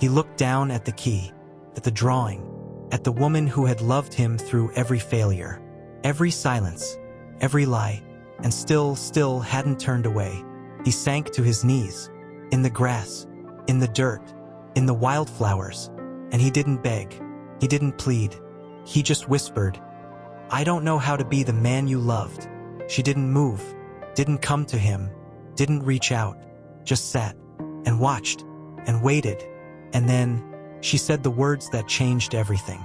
He looked down at the key, at the drawing, at the woman who had loved him through every failure, every silence, every lie, and still hadn't turned away. He sank to his knees, in the grass, in the dirt, in the wildflowers, and he didn't beg, he didn't plead. He just whispered, I don't know how to be the man you loved. She didn't move, didn't come to him, didn't reach out, just sat and watched and waited. And then she said the words that changed everything.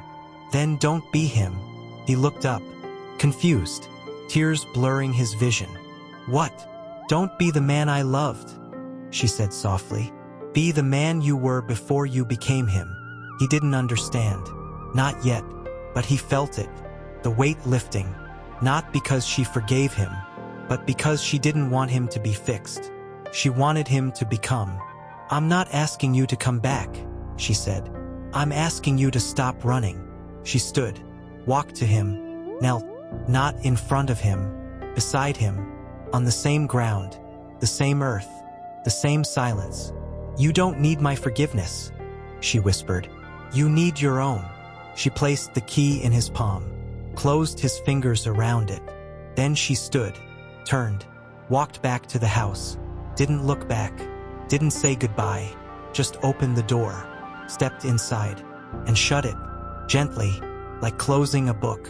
Then don't be him. He looked up, confused, tears blurring his vision. What? Don't be the man I loved, she said softly. Be the man you were before you became him. He didn't understand. Not yet, but he felt it, the weight lifting, not because she forgave him, but because she didn't want him to be fixed. She wanted him to become. I'm not asking you to come back, she said. I'm asking you to stop running. She stood, walked to him, knelt, not in front of him, beside him, on the same ground, the same earth, the same silence. You don't need my forgiveness, she whispered. You need your own. She placed the key in his palm, closed his fingers around it. Then she stood, turned, walked back to the house, didn't look back, didn't say goodbye, just opened the door, stepped inside, and shut it, gently, like closing a book.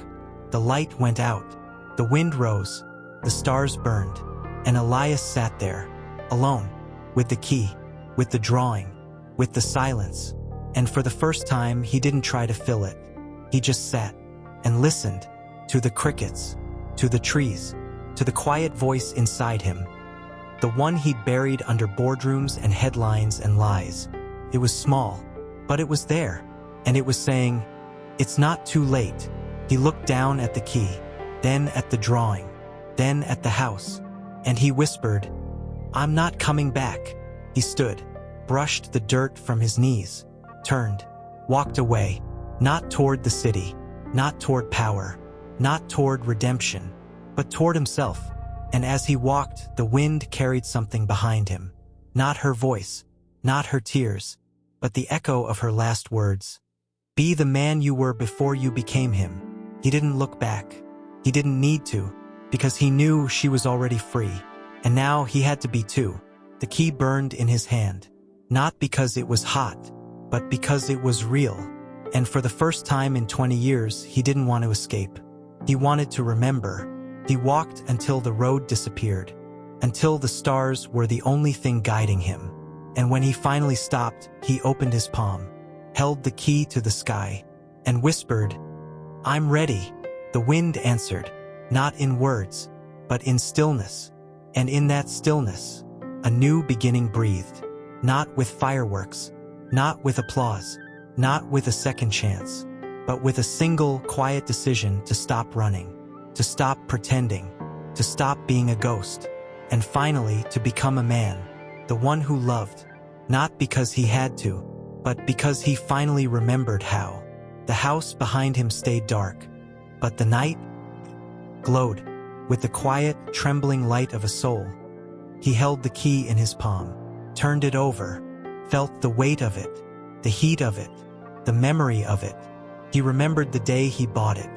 The light went out, the wind rose, the stars burned, and Elias sat there, alone, with the key, with the drawing, with the silence. And for the first time, he didn't try to fill it. He just sat and listened to the crickets, to the trees, to the quiet voice inside him, the one he'd buried under boardrooms and headlines and lies. It was small, but it was there, and it was saying, it's not too late. He looked down at the key, then at the drawing, then at the house, and he whispered, I'm not coming back. He stood, brushed the dirt from his knees, turned, walked away, not toward the city, not toward power, not toward redemption, but toward himself. And as he walked, the wind carried something behind him. Not her voice, not her tears, but the echo of her last words. Be the man you were before you became him. He didn't look back. He didn't need to, because he knew she was already free. And now he had to be too. The key burned in his hand. Not because it was hot, but because it was real. And for the first time in 20 years, he didn't want to escape. He wanted to remember. He walked until the road disappeared, until the stars were the only thing guiding him. And when he finally stopped, he opened his palm, held the key to the sky, and whispered, "I'm ready." The wind answered, not in words, but in stillness. And in that stillness, a new beginning breathed, not with fireworks, not with applause, not with a second chance, but with a single quiet decision to stop running, to stop pretending, to stop being a ghost, and finally to become a man, the one who loved, not because he had to, but because he finally remembered how. The house behind him stayed dark, but the night glowed with the quiet, trembling light of a soul. He held the key in his palm, turned it over, felt the weight of it, the heat of it, the memory of it. He remembered the day he bought it.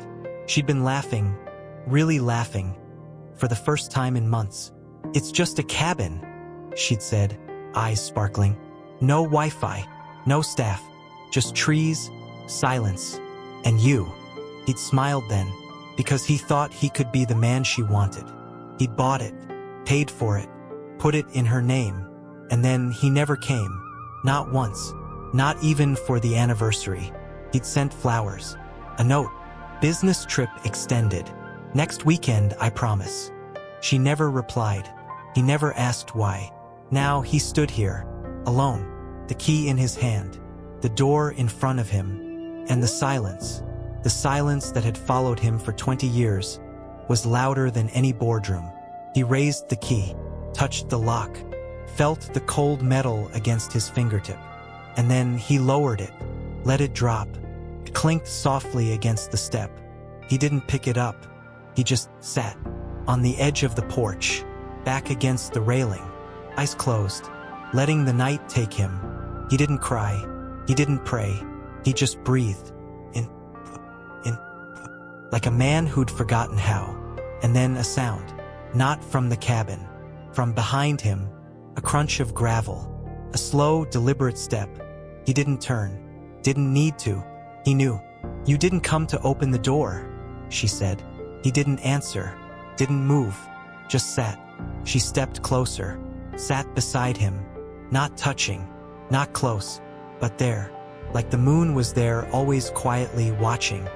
She'd been laughing, really laughing, for the first time in months. "It's just a cabin," she'd said, eyes sparkling. "No Wi-Fi, no staff, just trees, silence, and you." He'd smiled then, because he thought he could be the man she wanted. He'd bought it, paid for it, put it in her name, and then he never came. Not once, not even for the anniversary. He'd sent flowers, a note, "Business trip extended. Next weekend, I promise." She never replied. He never asked why. Now he stood here, alone, the key in his hand, the door in front of him, and the silence that had followed him for 20 years, was louder than any boardroom. He raised the key, touched the lock, felt the cold metal against his fingertip, and then he lowered it, let it drop. It clinked softly against the step. He didn't pick it up. He just sat, on the edge of the porch, back against the railing, eyes closed, letting the night take him. He didn't cry. He didn't pray. He just breathed, like a man who'd forgotten how. And then a sound, not from the cabin, from behind him, a crunch of gravel, a slow, deliberate step. He didn't turn, didn't need to. He knew. "You didn't come to open the door," she said. He didn't answer, didn't move, just sat. She stepped closer, sat beside him, not touching, not close, but there, like the moon was there, always quietly watching.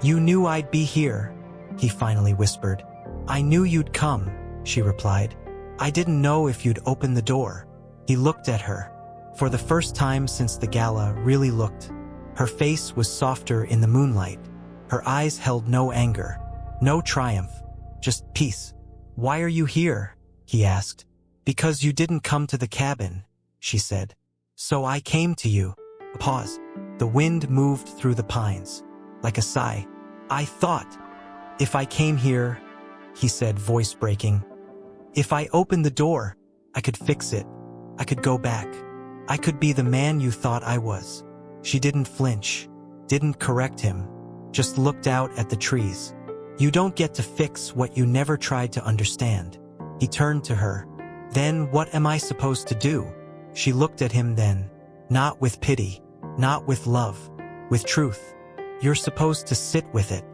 "You knew I'd be here," he finally whispered. "I knew you'd come," she replied. "I didn't know if you'd open the door." He looked at her. For the first time since the gala, really looked. Her face was softer in the moonlight. Her eyes held no anger, no triumph, just peace. "Why are you here?" he asked. "Because you didn't come to the cabin," she said. "So I came to you." A pause. The wind moved through the pines, like a sigh. "I thought, if I came here," he said, voice breaking, "if I opened the door, I could fix it. I could go back. I could be the man you thought I was." She didn't flinch, didn't correct him, just looked out at the trees. "You don't get to fix what you never tried to understand." He turned to her. "Then what am I supposed to do?" She looked at him then, not with pity, not with love, with truth. "You're supposed to sit with it."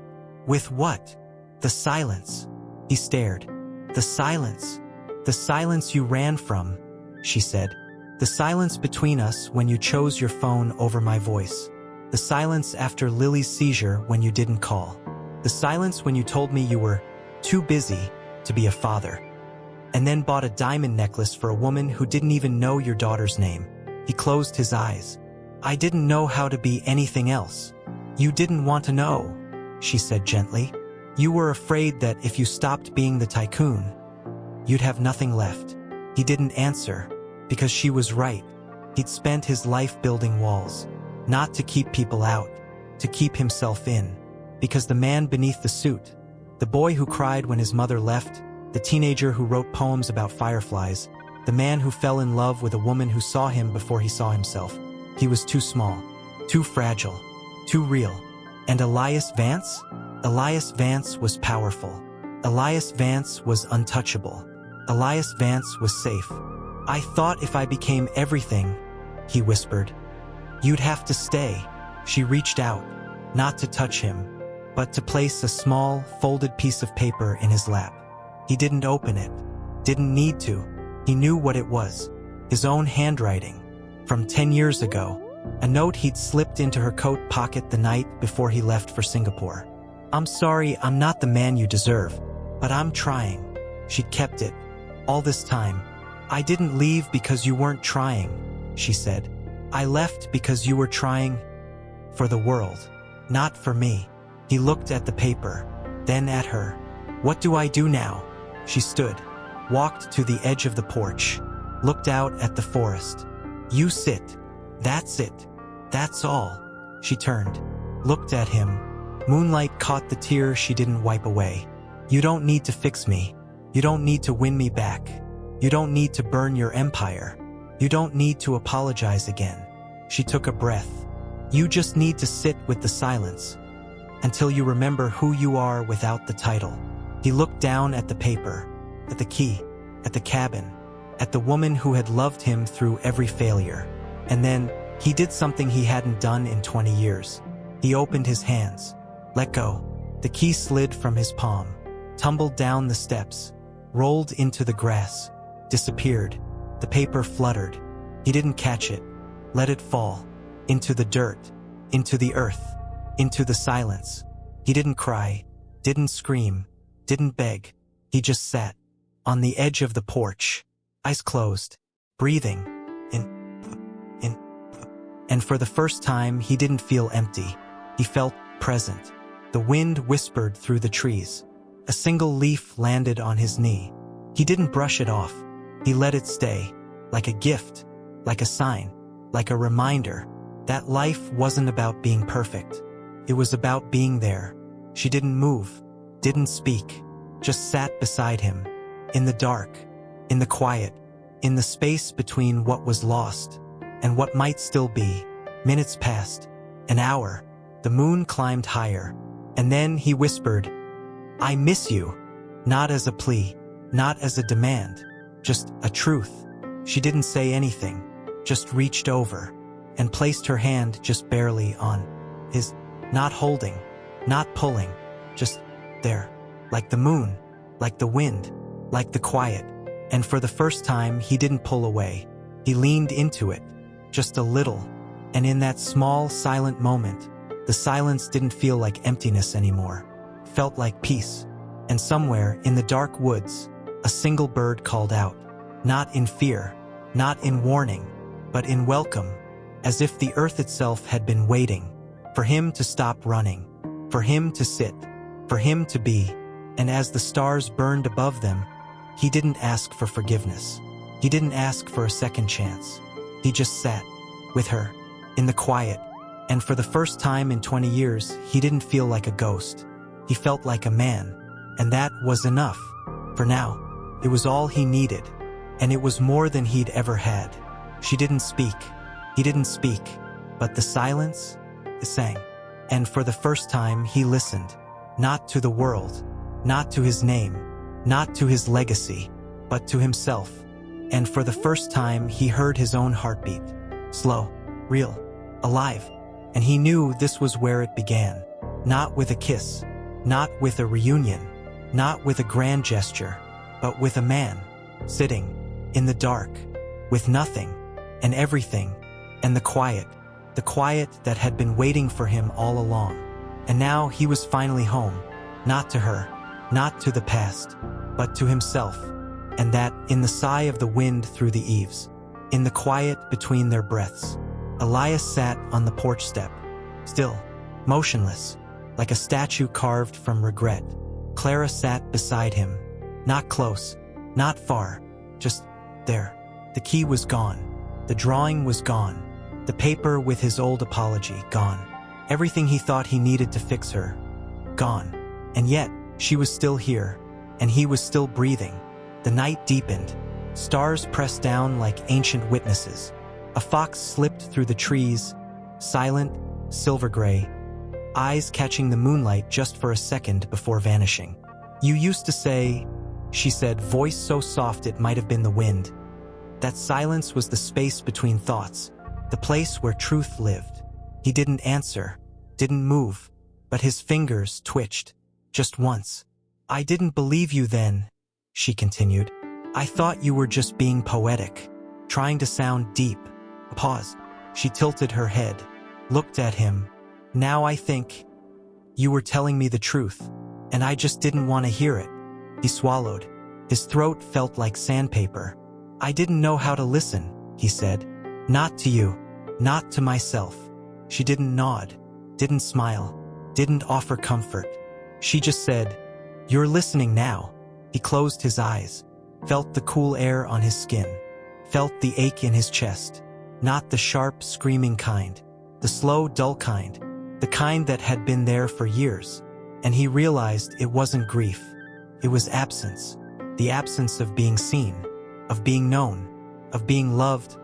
"With what?" "The silence." He stared. "The silence. The silence you ran from," she said. "The silence between us when you chose your phone over my voice. The silence after Lily's seizure when you didn't call. The silence when you told me you were too busy to be a father. And then bought a diamond necklace for a woman who didn't even know your daughter's name." He closed his eyes. "I didn't know how to be anything else." "You didn't want to know," she said gently. "You were afraid that if you stopped being the Tycoon, you'd have nothing left." He didn't answer, because she was right. He'd spent his life building walls, not to keep people out, to keep himself in. Because the man beneath the suit, the boy who cried when his mother left, the teenager who wrote poems about fireflies, the man who fell in love with a woman who saw him before he saw himself, he was too small, too fragile, too real. And Elias Vance? Elias Vance was powerful. Elias Vance was untouchable. Elias Vance was safe. "I thought if I became everything," he whispered. "You'd have to stay." She reached out, not to touch him, but to place a small, folded piece of paper in his lap. He didn't open it. Didn't need to. He knew what it was. His own handwriting. From 10 years ago. A note he'd slipped into her coat pocket the night before he left for Singapore. "I'm sorry, I'm not the man you deserve, but I'm trying." She'd kept it. All this time. "I didn't leave because you weren't trying," she said. "I left because you were trying for the world, not for me." He looked at the paper, then at her. "What do I do now?" She stood, walked to the edge of the porch, looked out at the forest. "You sit. That's it. That's all." She turned, looked at him. Moonlight caught the tear she didn't wipe away. "You don't need to fix me. You don't need to win me back. You don't need to burn your empire. You don't need to apologize again." She took a breath. "You just need to sit with the silence until you remember who you are without the title." He looked down at the paper, at the key, at the cabin, at the woman who had loved him through every failure. And then, he did something he hadn't done in 20 years. He opened his hands, let go. The key slid from his palm, tumbled down the steps, rolled into the grass, disappeared. The paper fluttered. He didn't catch it, let it fall, into the dirt, into the earth, into the silence. He didn't cry, didn't scream, didn't beg. He just sat, on the edge of the porch, eyes closed, breathing, and for the first time he didn't feel empty. He felt present. The wind whispered through the trees. A single leaf landed on his knee. He didn't brush it off. He let it stay, like a gift, like a sign, like a reminder that life wasn't about being perfect. It was about being there. She didn't move, didn't speak, just sat beside him, in the dark, in the quiet, in the space between what was lost and what might still be. Minutes passed, an hour. The moon climbed higher, and then he whispered, "I miss you." Not as a plea, not as a demand, just a truth. She didn't say anything, just reached over and placed her hand just barely on his, not holding, not pulling, just there, like the moon, like the wind, like the quiet. And for the first time, he didn't pull away. He leaned into it, just a little, and in that small, silent moment, the silence didn't feel like emptiness anymore. It felt like peace. And somewhere in the dark woods, a single bird called out, not in fear, not in warning, but in welcome, as if the earth itself had been waiting for him to stop running, for him to sit, for him to be. And as the stars burned above them, he didn't ask for forgiveness. He didn't ask for a second chance. He just sat with her in the quiet. And for the first time in 20 years, he didn't feel like a ghost. He felt like a man. And that was enough. For now, it was all he needed. And it was more than he'd ever had. She didn't speak. He didn't speak. But the silence, it sang. And for the first time, he listened. Not to the world, not to his name, not to his legacy, but to himself. And for the first time, he heard his own heartbeat. Slow, real, alive. And he knew this was where it began. Not with a kiss, not with a reunion, not with a grand gesture, but with a man, sitting, in the dark, with nothing, and everything, and the quiet that had been waiting for him all along. And now he was finally home, not to her, not to the past, but to himself. And that, in the sigh of the wind through the eaves, in the quiet between their breaths, Elias sat on the porch step, still, motionless, like a statue carved from regret. Clara sat beside him, not close, not far, just there. The key was gone. The drawing was gone. The paper with his old apology, gone. Everything he thought he needed to fix her, gone. And yet, she was still here, and he was still breathing. The night deepened. Stars pressed down like ancient witnesses. A fox slipped through the trees, silent, silver gray, eyes catching the moonlight just for a second before vanishing. "You used to say," she said, voice so soft it might have been the wind. That silence was the space between thoughts, the place where truth lived. He didn't answer, didn't move, but his fingers twitched, just once. I didn't believe you then, she continued. I thought you were just being poetic, trying to sound deep. A pause. She tilted her head, looked at him. Now I think you were telling me the truth, and I just didn't want to hear it. He swallowed. His throat felt like sandpaper. I didn't know how to listen, he said. Not to you, not to myself. She didn't nod, didn't smile, didn't offer comfort. She just said, you're listening now. He closed his eyes, felt the cool air on his skin, felt the ache in his chest. Not the sharp, screaming kind, the slow, dull kind, the kind that had been there for years. And he realized it wasn't grief. It was absence. The absence of being seen, of being known, of being loved,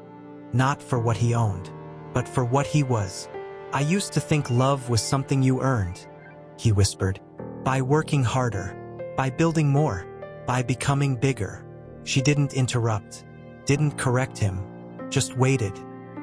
not for what he owned, but for what he was. I used to think love was something you earned, he whispered, by working harder, by building more, by becoming bigger. She didn't interrupt, didn't correct him, just waited.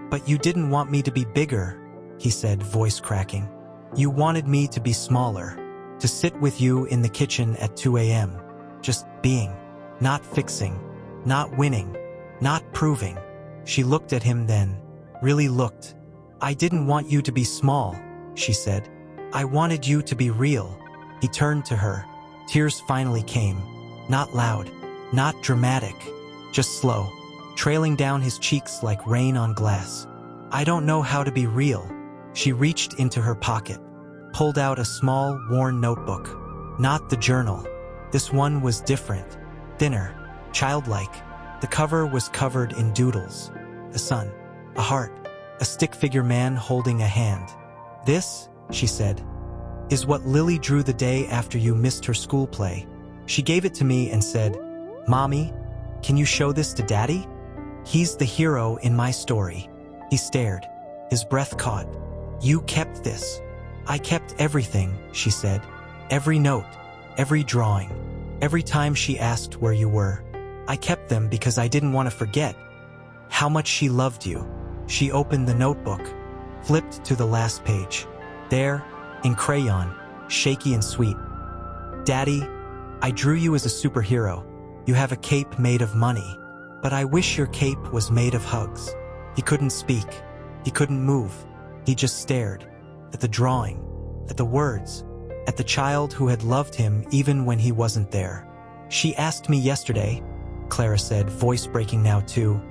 But you didn't want me to be bigger, he said, voice cracking. You wanted me to be smaller, to sit with you in the kitchen at 2 a.m., just being, not fixing, not winning, not proving. She looked at him then, really looked. I didn't want you to be small, she said. I wanted you to be real. He turned to her. Tears finally came, not loud, not dramatic, just slow, trailing down his cheeks like rain on glass. I don't know how to be real. She reached into her pocket, pulled out a small, worn notebook. Not the journal. This one was different, thinner, childlike. The cover was covered in doodles. A sun, a heart, a stick figure man holding a hand. This, she said, is what Lily drew the day after you missed her school play. She gave it to me and said, Mommy, can you show this to Daddy? He's the hero in my story. He stared, his breath caught. You kept this. I kept everything, she said. Every note, every drawing, every time she asked where you were. I kept them because I didn't want to forget how much she loved you. She opened the notebook, flipped to the last page. There, in crayon, shaky and sweet. Daddy, I drew you as a superhero. You have a cape made of money, but I wish your cape was made of hugs. He couldn't speak. He couldn't move. He just stared at the drawing, at the words, at the child who had loved him even when he wasn't there. She asked me yesterday, Clara said, voice breaking now too,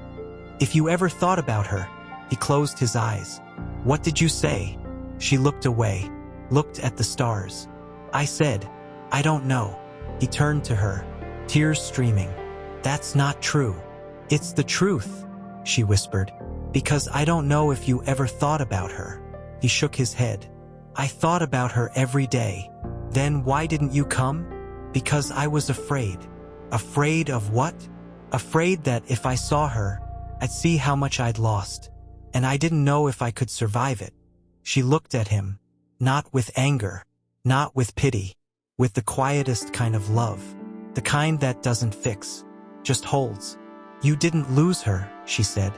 if you ever thought about her. He closed his eyes. What did you say? She looked away, looked at the stars. I said, I don't know. He turned to her, tears streaming. That's not true. It's the truth, she whispered, because I don't know if you ever thought about her. He shook his head. I thought about her every day. Then why didn't you come? Because I was afraid. Afraid of what? Afraid that if I saw her, I'd see how much I'd lost. And I didn't know if I could survive it. She looked at him, not with anger, not with pity, with the quietest kind of love, the kind that doesn't fix, just holds. You didn't lose her, she said.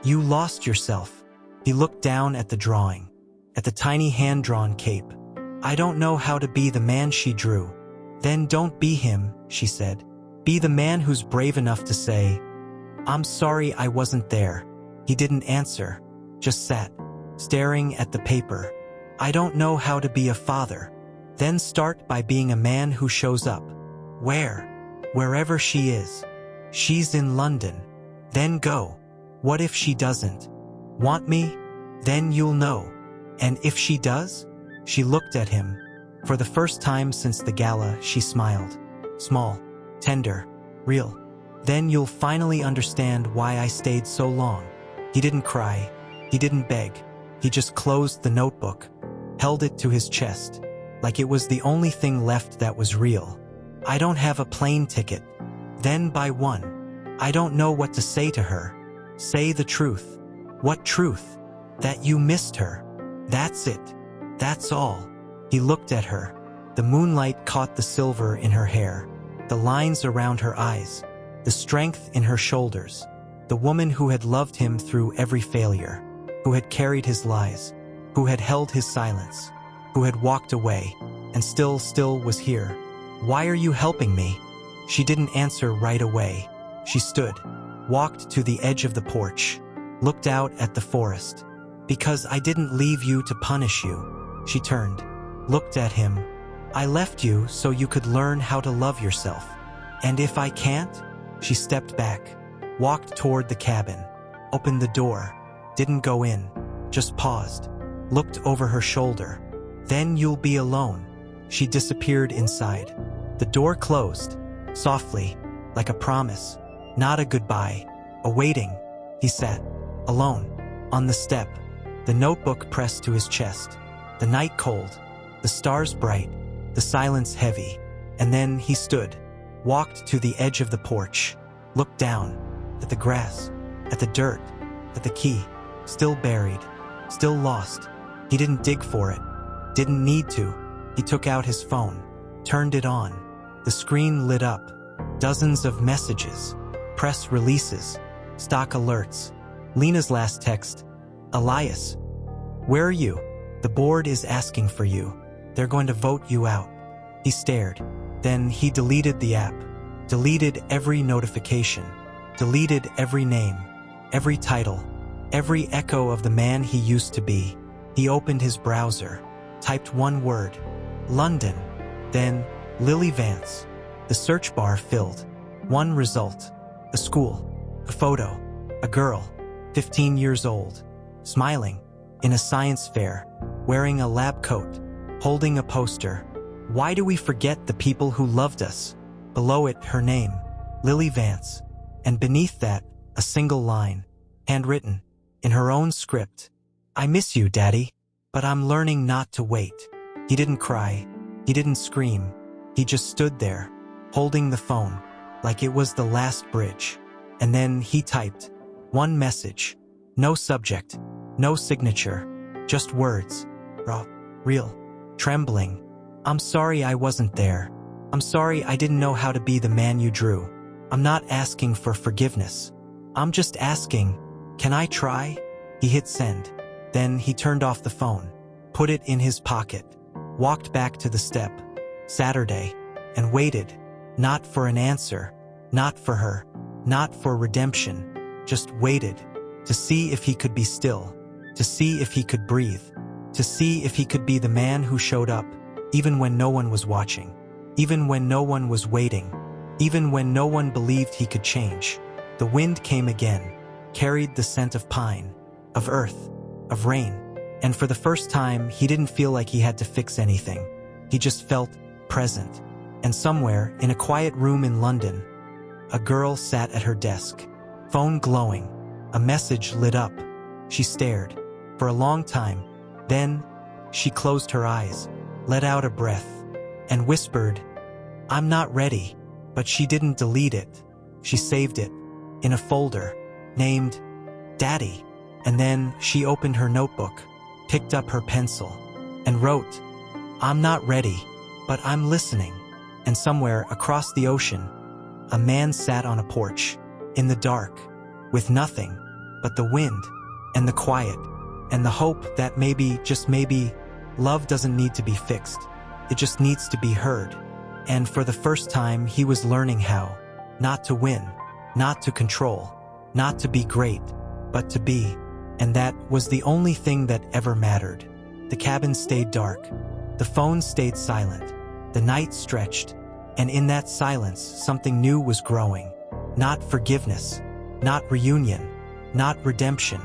You lost yourself. He looked down at the drawing, at the tiny hand-drawn cape. I don't know how to be the man she drew. Then don't be him, she said. Be the man who's brave enough to say, I'm sorry I wasn't there. He didn't answer, just sat, staring at the paper. I don't know how to be a father. Then start by being a man who shows up. Where? Wherever she is. She's in London. Then go. What if she doesn't want me? Then you'll know. And if she does? She looked at him. For the first time since the gala, she smiled. Small, tender, real. Then you'll finally understand why I stayed so long. He didn't cry. He didn't beg. He just closed the notebook, held it to his chest, like it was the only thing left that was real. I don't have a plane ticket. Then buy one. I don't know what to say to her. Say the truth. What truth? That you missed her. That's it. That's all. He looked at her. The moonlight caught the silver in her hair, the lines around her eyes, the strength in her shoulders, the woman who had loved him through every failure, who had carried his lies, who had held his silence, who had walked away, and still was here. "Why are you helping me?" She didn't answer right away. She stood, walked to the edge of the porch, looked out at the forest. "Because I didn't leave you to punish you." She turned, looked at him. "I left you so you could learn how to love yourself. And if I can't?" She stepped back, walked toward the cabin, opened the door, didn't go in, just paused, looked over her shoulder. "Then you'll be alone." She disappeared inside. The door closed, softly, like a promise, not a goodbye, a waiting. He sat, alone, on the step, the notebook pressed to his chest, the night cold, the stars bright, the silence heavy. And then he stood, walked to the edge of the porch, looked down, at the grass, at the dirt, at the key, still buried, still lost. He didn't dig for it, didn't need to. He took out his phone, turned it on. The screen lit up, dozens of messages, press releases, stock alerts. Lena's last text, "Elias, where are you? The board is asking for you. They're going to vote you out." He stared. Then he deleted the app, deleted every notification, deleted every name, every title, every echo of the man he used to be. He opened his browser, typed one word, London, then Lily Vance. The search bar filled. One result, a school, a photo, a girl, 15 years old, smiling, in a science fair, wearing a lab coat, holding a poster. Why do we forget the people who loved us? Below it, her name, Lily Vance, and beneath that, a single line, handwritten, in her own script. "I miss you, Daddy, but I'm learning not to wait." He didn't cry, he didn't scream, he just stood there, holding the phone, like it was the last bridge. And then he typed one message, no subject, no signature, just words, raw, real, trembling. "I'm sorry I wasn't there. I'm sorry I didn't know how to be the man you drew. I'm not asking for forgiveness. I'm just asking, can I try?" He hit send. Then he turned off the phone, put it in his pocket, walked back to the step, Saturday, and waited, not for an answer, not for her, not for redemption, just waited, to see if he could be still, to see if he could breathe, to see if he could be the man who showed up, even when no one was watching, even when no one was waiting, even when no one believed he could change. The wind came again, carried the scent of pine, of earth, of rain, and for the first time he didn't feel like he had to fix anything. He just felt present. And somewhere, in a quiet room in London, a girl sat at her desk, phone glowing, a message lit up. She stared, for a long time. Then, she closed her eyes, let out a breath, and whispered, "I'm not ready." But she didn't delete it. She saved it, in a folder, named Daddy. And then she opened her notebook, picked up her pencil, and wrote, "I'm not ready, but I'm listening." And somewhere across the ocean, a man sat on a porch, in the dark, with nothing but the wind, and the quiet, and the hope that maybe, just maybe, love doesn't need to be fixed. It just needs to be heard. And for the first time, he was learning how, not to win, not to control, not to be great, but to be. And that was the only thing that ever mattered. The cabin stayed dark. The phone stayed silent. The night stretched. And in that silence, something new was growing. Not forgiveness, not reunion, not redemption,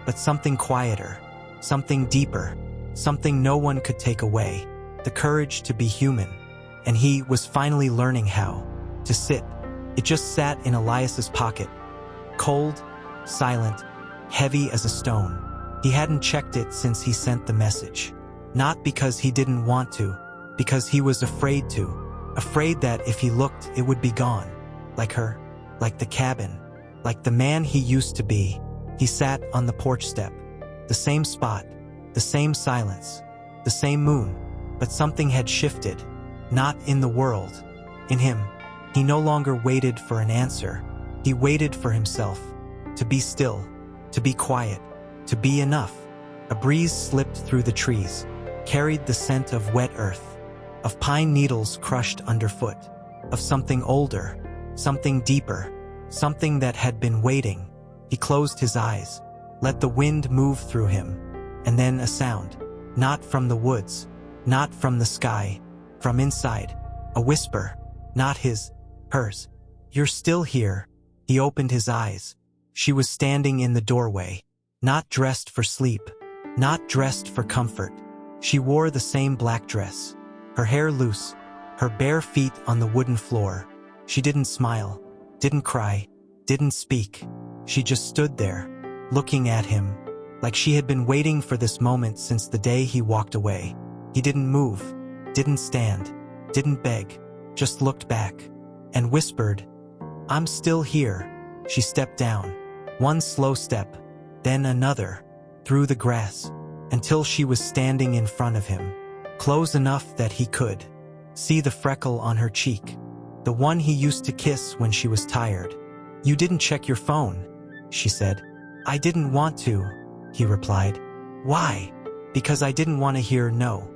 but something quieter, something deeper, something no one could take away. The courage to be human. And he was finally learning how to sit. It just sat in Elias's pocket, cold, silent, heavy as a stone. He hadn't checked it since he sent the message. Not because he didn't want to, because he was afraid to. Afraid that if he looked, it would be gone. Like her, like the cabin, like the man he used to be. He sat on the porch step. The same spot, the same silence, the same moon. But something had shifted. Not in the world, in him. He no longer waited for an answer. He waited for himself. To be still, to be quiet, to be enough. A breeze slipped through the trees, carried the scent of wet earth, of pine needles crushed underfoot, of something older, something deeper, something that had been waiting. He closed his eyes, let the wind move through him, and then a sound, not from the woods, not from the sky, from inside, a whisper, not his, hers. "You're still here." He opened his eyes. She was standing in the doorway, not dressed for sleep, not dressed for comfort. She wore the same black dress, her hair loose, her bare feet on the wooden floor. She didn't smile, didn't cry, didn't speak. She just stood there, looking at him, like she had been waiting for this moment since the day he walked away. He didn't move, didn't stand, didn't beg, just looked back, and whispered, "I'm still here." She stepped down, one slow step, then another, through the grass, until she was standing in front of him, close enough that he could see the freckle on her cheek, the one he used to kiss when she was tired. "You didn't check your phone," she said. "I didn't want to," he replied. "Why?" "Because I didn't want to hear no.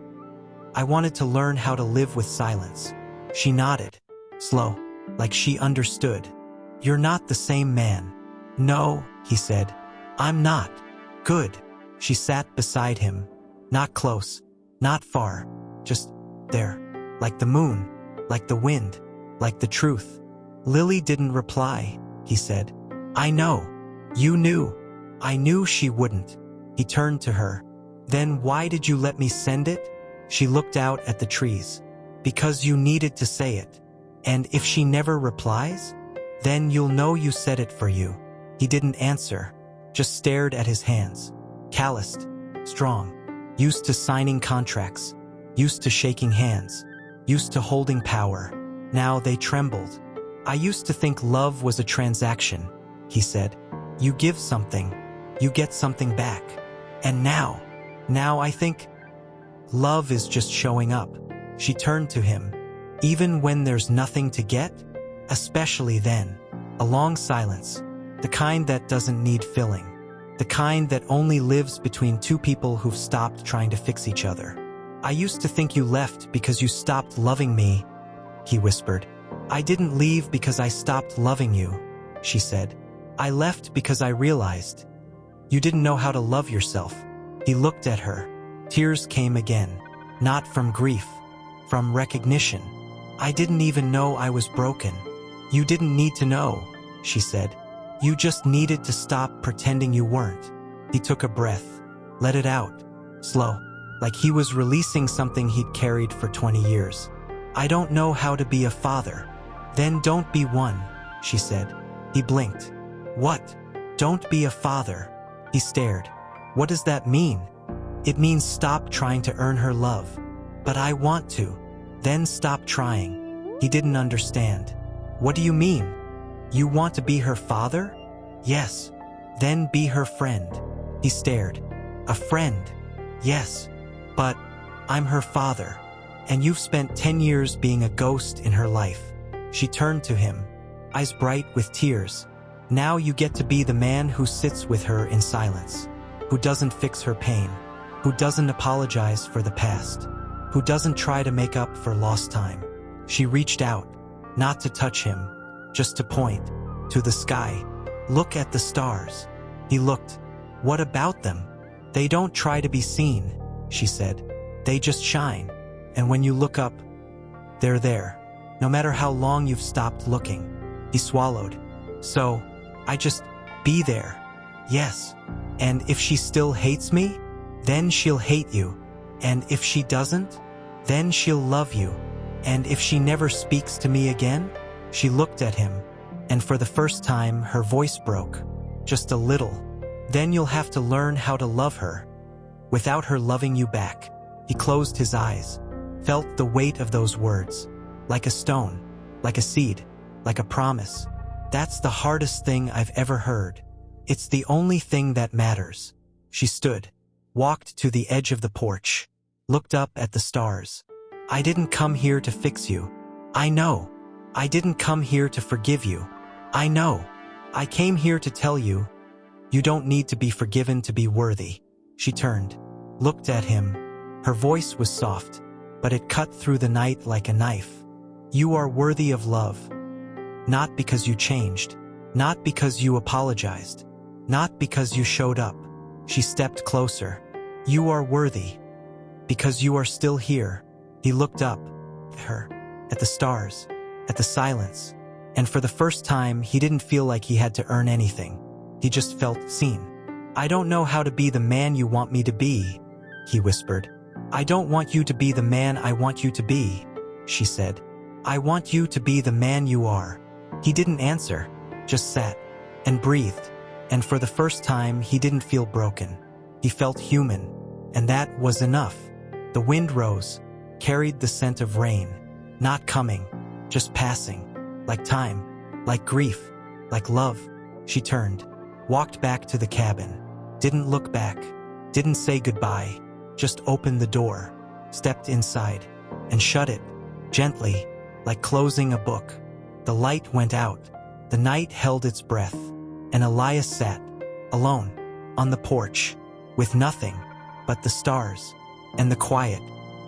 I wanted to learn how to live with silence." She nodded, slow, like she understood. "You're not the same man." "No," he said. "I'm not." "Good." She sat beside him, not close, not far, just there, like the moon, like the wind, like the truth. "Lily didn't reply," he said. "I know. You knew." "I knew she wouldn't." He turned to her. "Then why did you let me send it?" She looked out at the trees. "Because you needed to say it. And if she never replies, then you'll know you said it for you." He didn't answer, just stared at his hands. Calloused, strong, used to signing contracts, used to shaking hands, used to holding power. Now they trembled. "I used to think love was a transaction," he said. "You give something, you get something back. And now I think love is just showing up." She turned to him. "Even when there's nothing to get?" "Especially then." A long silence, the kind that doesn't need filling, the kind that only lives between two people who've stopped trying to fix each other. "I used to think you left because you stopped loving me," he whispered. "I didn't leave because I stopped loving you," she said. "I left because I realized you didn't know how to love yourself." He looked at her. Tears came again, not from grief, from recognition. "I didn't even know I was broken." "You didn't need to know," she said. "You just needed to stop pretending you weren't." He took a breath, let it out, slow, like he was releasing something he'd carried for 20 years. "I don't know how to be a father." "Then don't be one," she said. He blinked. "What? Don't be a father?" He stared. "What does that mean?" "It means stop trying to earn her love." "But I want to." "Then stop trying." He didn't understand. "What do you mean? You want to be her father?" "Yes." "Then be her friend." He stared. "A friend?" "Yes. But I'm her father. And you've spent 10 years being a ghost in her life." She turned to him, eyes bright with tears. "Now you get to be the man who sits with her in silence, who doesn't fix her pain, who doesn't apologize for the past, who doesn't try to make up for lost time." She reached out, not to touch him, just to point to the sky. "Look at the stars." He looked. "What about them?" "They don't try to be seen," she said. "They just shine. And when you look up, they're there, no matter how long you've stopped looking." He swallowed. "So, I just be there." "Yes. And if she still hates me, then she'll hate you. And if she doesn't, then she'll love you. And if she never speaks to me again?" She looked at him, and for the first time her voice broke, just a little. "Then you'll have to learn how to love her, without her loving you back." He closed his eyes, felt the weight of those words, like a stone, like a seed, like a promise. "That's the hardest thing I've ever heard. It's the only thing that matters." She stood, walked to the edge of the porch, looked up at the stars. "I didn't come here to fix you. I know. I didn't come here to forgive you. I know. I came here to tell you, you don't need to be forgiven to be worthy. She turned, looked at him. Her voice was soft, but it cut through the night like a knife. You are worthy of love. Not because you changed, not because you apologized, not because you showed up. She stepped closer. You are worthy. Because you are still here. He looked up at her, at the stars, at the silence, and for the first time, he didn't feel like he had to earn anything. He just felt seen. I don't know how to be the man you want me to be, he whispered. I don't want you to be the man I want you to be, she said. I want you to be the man you are. He didn't answer, just sat and breathed, and for the first time, he didn't feel broken. He felt human, and that was enough. The wind rose, carried the scent of rain, not coming, just passing, like time, like grief, like love. She turned, walked back to the cabin, didn't look back, didn't say goodbye, just opened the door, stepped inside, and shut it, gently, like closing a book. The light went out, the night held its breath, and Elias sat, alone, on the porch, with nothing but the stars, and the quiet,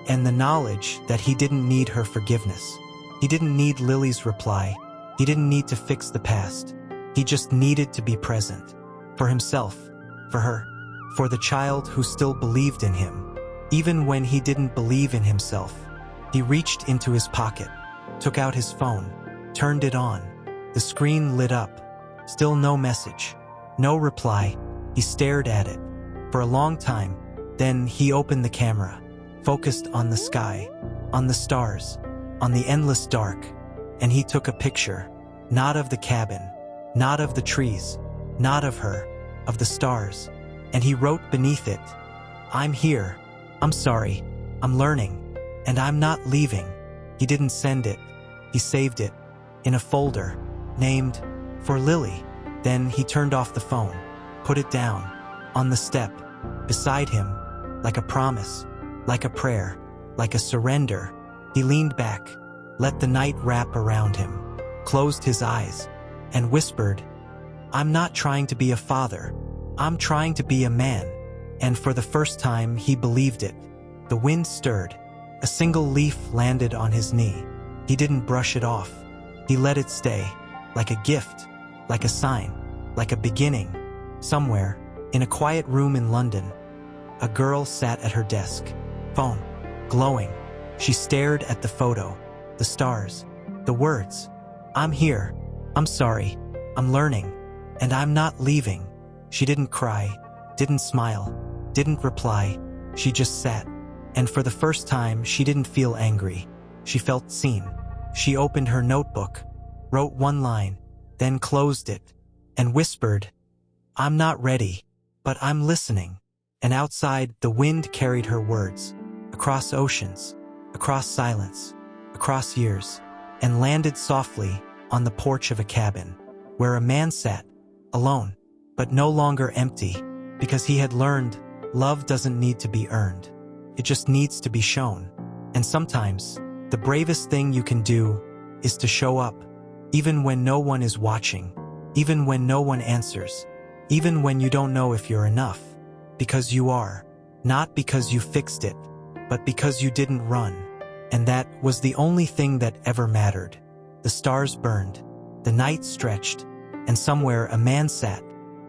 and the knowledge that he didn't need her forgiveness. He didn't need Lily's reply. He didn't need to fix the past. He just needed to be present. For himself, for her, for the child who still believed in him. Even when he didn't believe in himself. He reached into his pocket, took out his phone, turned it on. The screen lit up. Still no message. No reply. He stared at it. For a long time. Then he opened the camera, focused on the sky, on the stars, on the endless dark, and he took a picture, not of the cabin, not of the trees, not of her, of the stars, and he wrote beneath it, I'm here, I'm sorry, I'm learning, and I'm not leaving. He didn't send it, he saved it, in a folder, named, For Lily. Then he turned off the phone, put it down, on the step, beside him, like a promise, like a prayer, like a surrender. He leaned back, let the night wrap around him, closed his eyes, and whispered, I'm not trying to be a father, I'm trying to be a man. And for the first time he believed it. The wind stirred, a single leaf landed on his knee. He didn't brush it off. He let it stay, like a gift, like a sign, like a beginning. Somewhere, in a quiet room in London, a girl sat at her desk, phone glowing. She stared at the photo, the stars, the words. I'm here, I'm sorry, I'm learning, and I'm not leaving. She didn't cry, didn't smile, didn't reply. She just sat, and for the first time she didn't feel angry. She felt seen. She opened her notebook, wrote one line, then closed it, and whispered, I'm not ready, but I'm listening. And outside, the wind carried her words, across oceans, across silence, across years, and landed softly on the porch of a cabin, where a man sat, alone, but no longer empty, because he had learned love doesn't need to be earned. It just needs to be shown. And sometimes, the bravest thing you can do is to show up, even when no one is watching, even when no one answers, even when you don't know if you're enough. Because you are, not because you fixed it, but because you didn't run. And that was the only thing that ever mattered. The stars burned, the night stretched, and somewhere a man sat,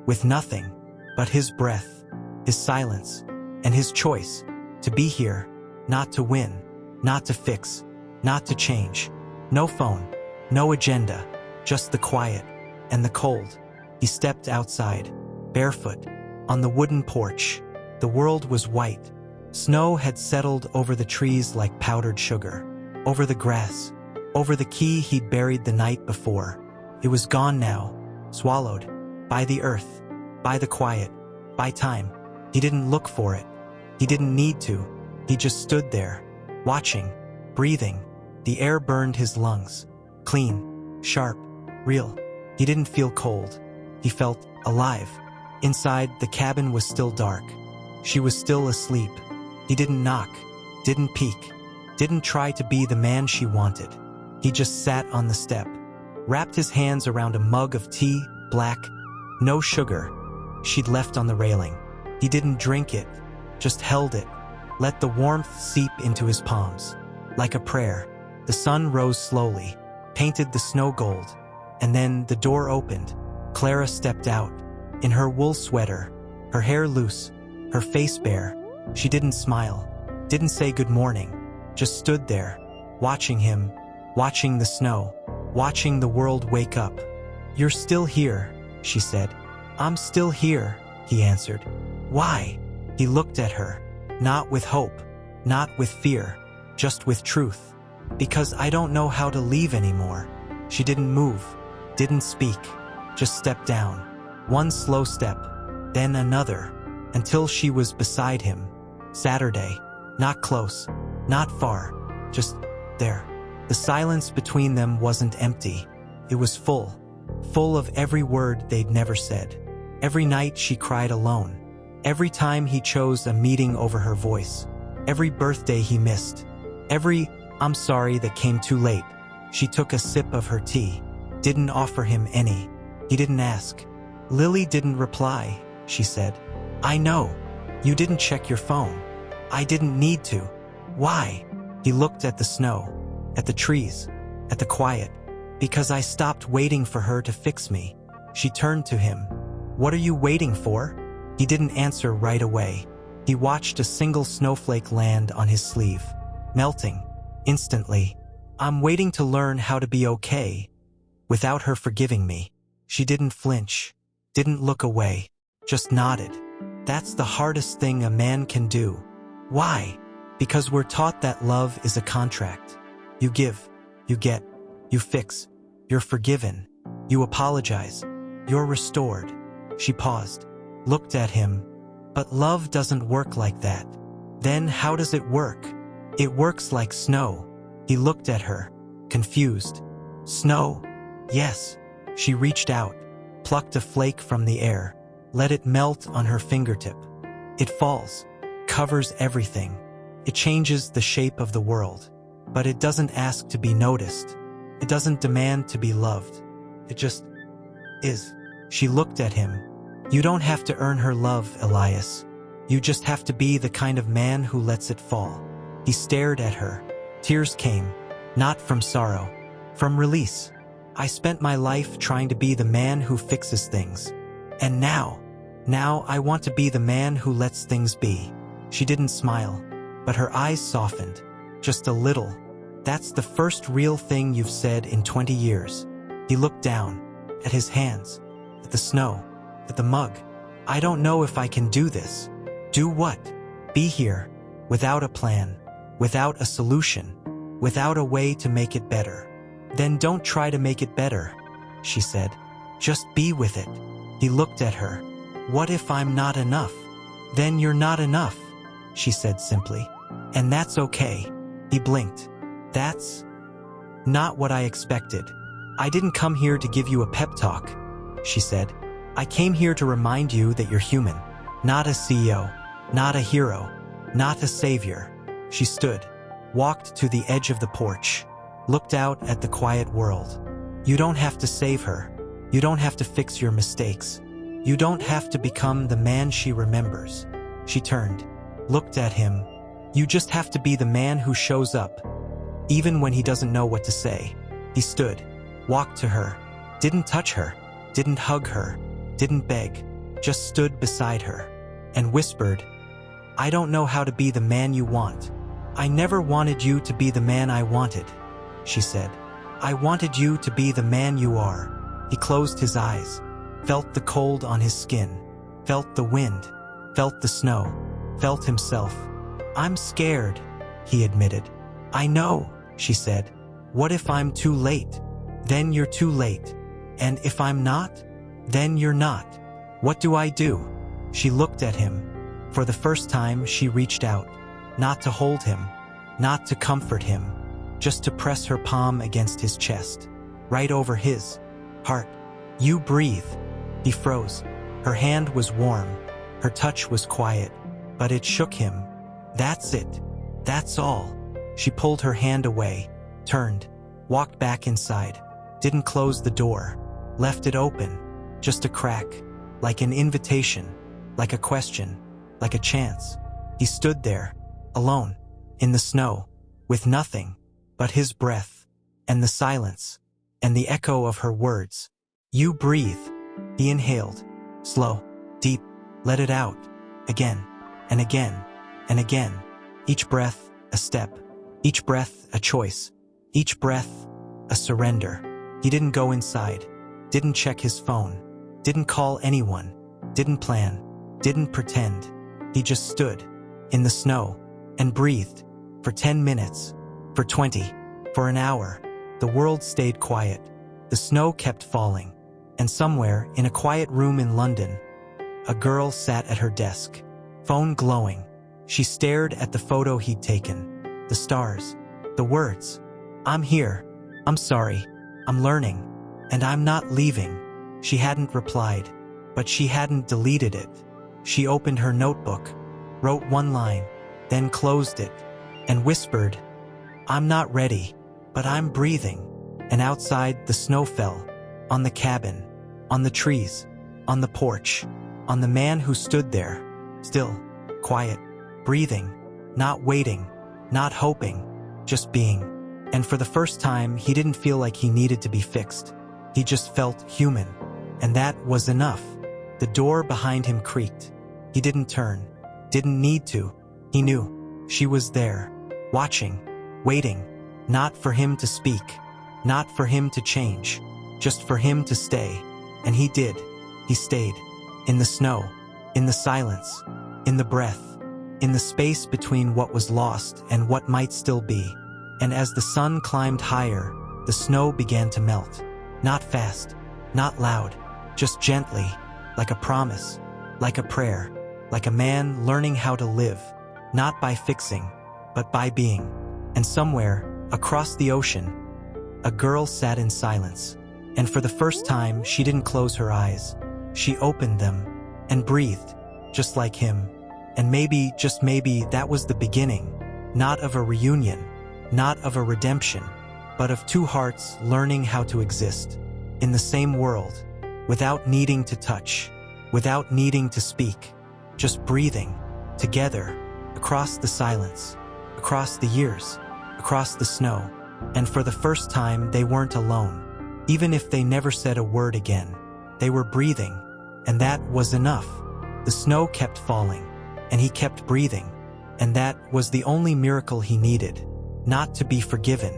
with nothing but his breath, his silence, and his choice to be here, not to win, not to fix, not to change. No phone, no agenda, just the quiet and the cold. He stepped outside, barefoot, on the wooden porch. The world was white. Snow had settled over the trees like powdered sugar, over the grass, over the key he'd buried the night before. It was gone now, swallowed, by the earth, by the quiet, by time. He didn't look for it. He didn't need to. He just stood there, watching, breathing. The air burned his lungs, clean, sharp, real. He didn't feel cold. He felt alive. Inside, the cabin was still dark. She was still asleep. He didn't knock, didn't peek, didn't try to be the man she wanted. He just sat on the step, wrapped his hands around a mug of tea, black, no sugar, she'd left on the railing. He didn't drink it, just held it, let the warmth seep into his palms. Like a prayer, the sun rose slowly, painted the snow gold, and then the door opened. Clara stepped out, in her wool sweater, her hair loose, her face bare. She didn't smile, didn't say good morning, just stood there, watching him, watching the snow, watching the world wake up. "You're still here," she said. "I'm still here," he answered. "Why?" He looked at her, not with hope, not with fear, just with truth. "Because I don't know how to leave anymore." She didn't move, didn't speak, just stepped down. One slow step, then another, until she was beside him. Saturday, not close, not far, just there. The silence between them wasn't empty. It was full, full of every word they'd never said. Every night she cried alone. Every time he chose a meeting over her voice. Every birthday he missed. Every "I'm sorry" that came too late. She took a sip of her tea. Didn't offer him any. He didn't ask. "Lily didn't reply," she said. "I know. You didn't check your phone. I didn't need to. Why?" He looked at the snow, at the trees, at the quiet. "Because I stopped waiting for her to fix me." She turned to him. "What are you waiting for?" He didn't answer right away. He watched a single snowflake land on his sleeve, melting, instantly. "I'm waiting to learn how to be okay without her forgiving me." She didn't flinch, didn't look away, just nodded. "That's the hardest thing a man can do." "Why?" "Because we're taught that love is a contract. You give, you get, you fix, you're forgiven, you apologize, you're restored." She paused, looked at him. "But love doesn't work like that." "Then how does it work?" "It works like snow." He looked at her, confused. "Snow?" "Yes." She reached out, plucked a flake from the air, let it melt on her fingertip. "It falls, covers everything. It changes the shape of the world. But it doesn't ask to be noticed. It doesn't demand to be loved. It just is." She looked at him. "You don't have to earn her love, Elias. You just have to be the kind of man who lets it fall." He stared at her. Tears came, not from sorrow, from release. "I spent my life trying to be the man who fixes things. And now I want to be the man who lets things be." She didn't smile, but her eyes softened, just a little. "That's the first real thing you've said in 20 years. He looked down, at his hands, at the snow, at the mug. "I don't know if I can do this." "Do what?" "Be here, without a plan, without a solution, without a way to make it better." "Then don't try to make it better," she said. "Just be with it." He looked at her. "What if I'm not enough?" "Then you're not enough," she said simply. "And that's okay." He blinked. "That's not what I expected." "I didn't come here to give you a pep talk," she said. "I came here to remind you that you're human, not a CEO, not a hero, not a savior." She stood, walked to the edge of the porch, looked out at the quiet world. "You don't have to save her. You don't have to fix your mistakes. You don't have to become the man she remembers." She turned, looked at him. "You just have to be the man who shows up, even when he doesn't know what to say." He stood, walked to her, didn't touch her, didn't hug her, didn't beg, just stood beside her, and whispered, "I don't know how to be the man you want. I never wanted you to be the man I wanted," she said. "I wanted you to be the man you are." He closed his eyes, felt the cold on his skin, felt the wind, felt the snow, felt himself. "I'm scared," he admitted. "I know," she said. "What if I'm too late?" "Then you're too late. And if I'm not? Then you're not. What do I do?" She looked at him. For the first time, she reached out, not to hold him, not to comfort him, just to press her palm against his chest, right over his heart. "You breathe." He froze. Her hand was warm. Her touch was quiet, but it shook him. "That's it. That's all." She pulled her hand away, turned, walked back inside, didn't close the door, left it open, just a crack, like an invitation, like a question, like a chance. He stood there, alone, in the snow, with nothing but his breath, and the silence, and the echo of her words. "You breathe." He inhaled, slow, deep, let it out, again, and again, and again. Each breath, a step. Each breath, a choice. Each breath, a surrender. He didn't go inside, didn't check his phone, didn't call anyone, didn't plan, didn't pretend. He just stood, in the snow, and breathed, for 10 minutes, for 20, for an hour. The world stayed quiet. The snow kept falling, and somewhere, in a quiet room in London, a girl sat at her desk, phone glowing. She stared at the photo he'd taken, the stars, the words. "I'm here. I'm sorry. I'm learning. And I'm not leaving." She hadn't replied, but she hadn't deleted it. She opened her notebook, wrote one line, then closed it, and whispered, "I'm not ready, but I'm breathing." And outside, the snow fell, on the cabin, on the trees, on the porch, on the man who stood there, still, quiet, breathing, not waiting, not hoping, just being. And for the first time, he didn't feel like he needed to be fixed. He just felt human. And that was enough. The door behind him creaked. He didn't turn, didn't need to. He knew. She was there, watching, waiting, not for him to speak, not for him to change, just for him to stay. And he did. He stayed. In the snow, in the silence, in the breath, in the space between what was lost and what might still be. And as the sun climbed higher, the snow began to melt. Not fast, not loud, just gently, like a promise, like a prayer, like a man learning how to live, not by fixing, but by being. And somewhere, across the ocean, a girl sat in silence. And for the first time, she didn't close her eyes. She opened them and breathed, just like him. And maybe, just maybe, that was the beginning, not of a reunion, not of a redemption, but of two hearts learning how to exist in the same world, without needing to touch, without needing to speak, just breathing, together, across the silence, across the years, across the snow. And for the first time, they weren't alone. Even if they never said a word again, they were breathing, and that was enough. The snow kept falling, and he kept breathing, and that was the only miracle he needed. Not to be forgiven.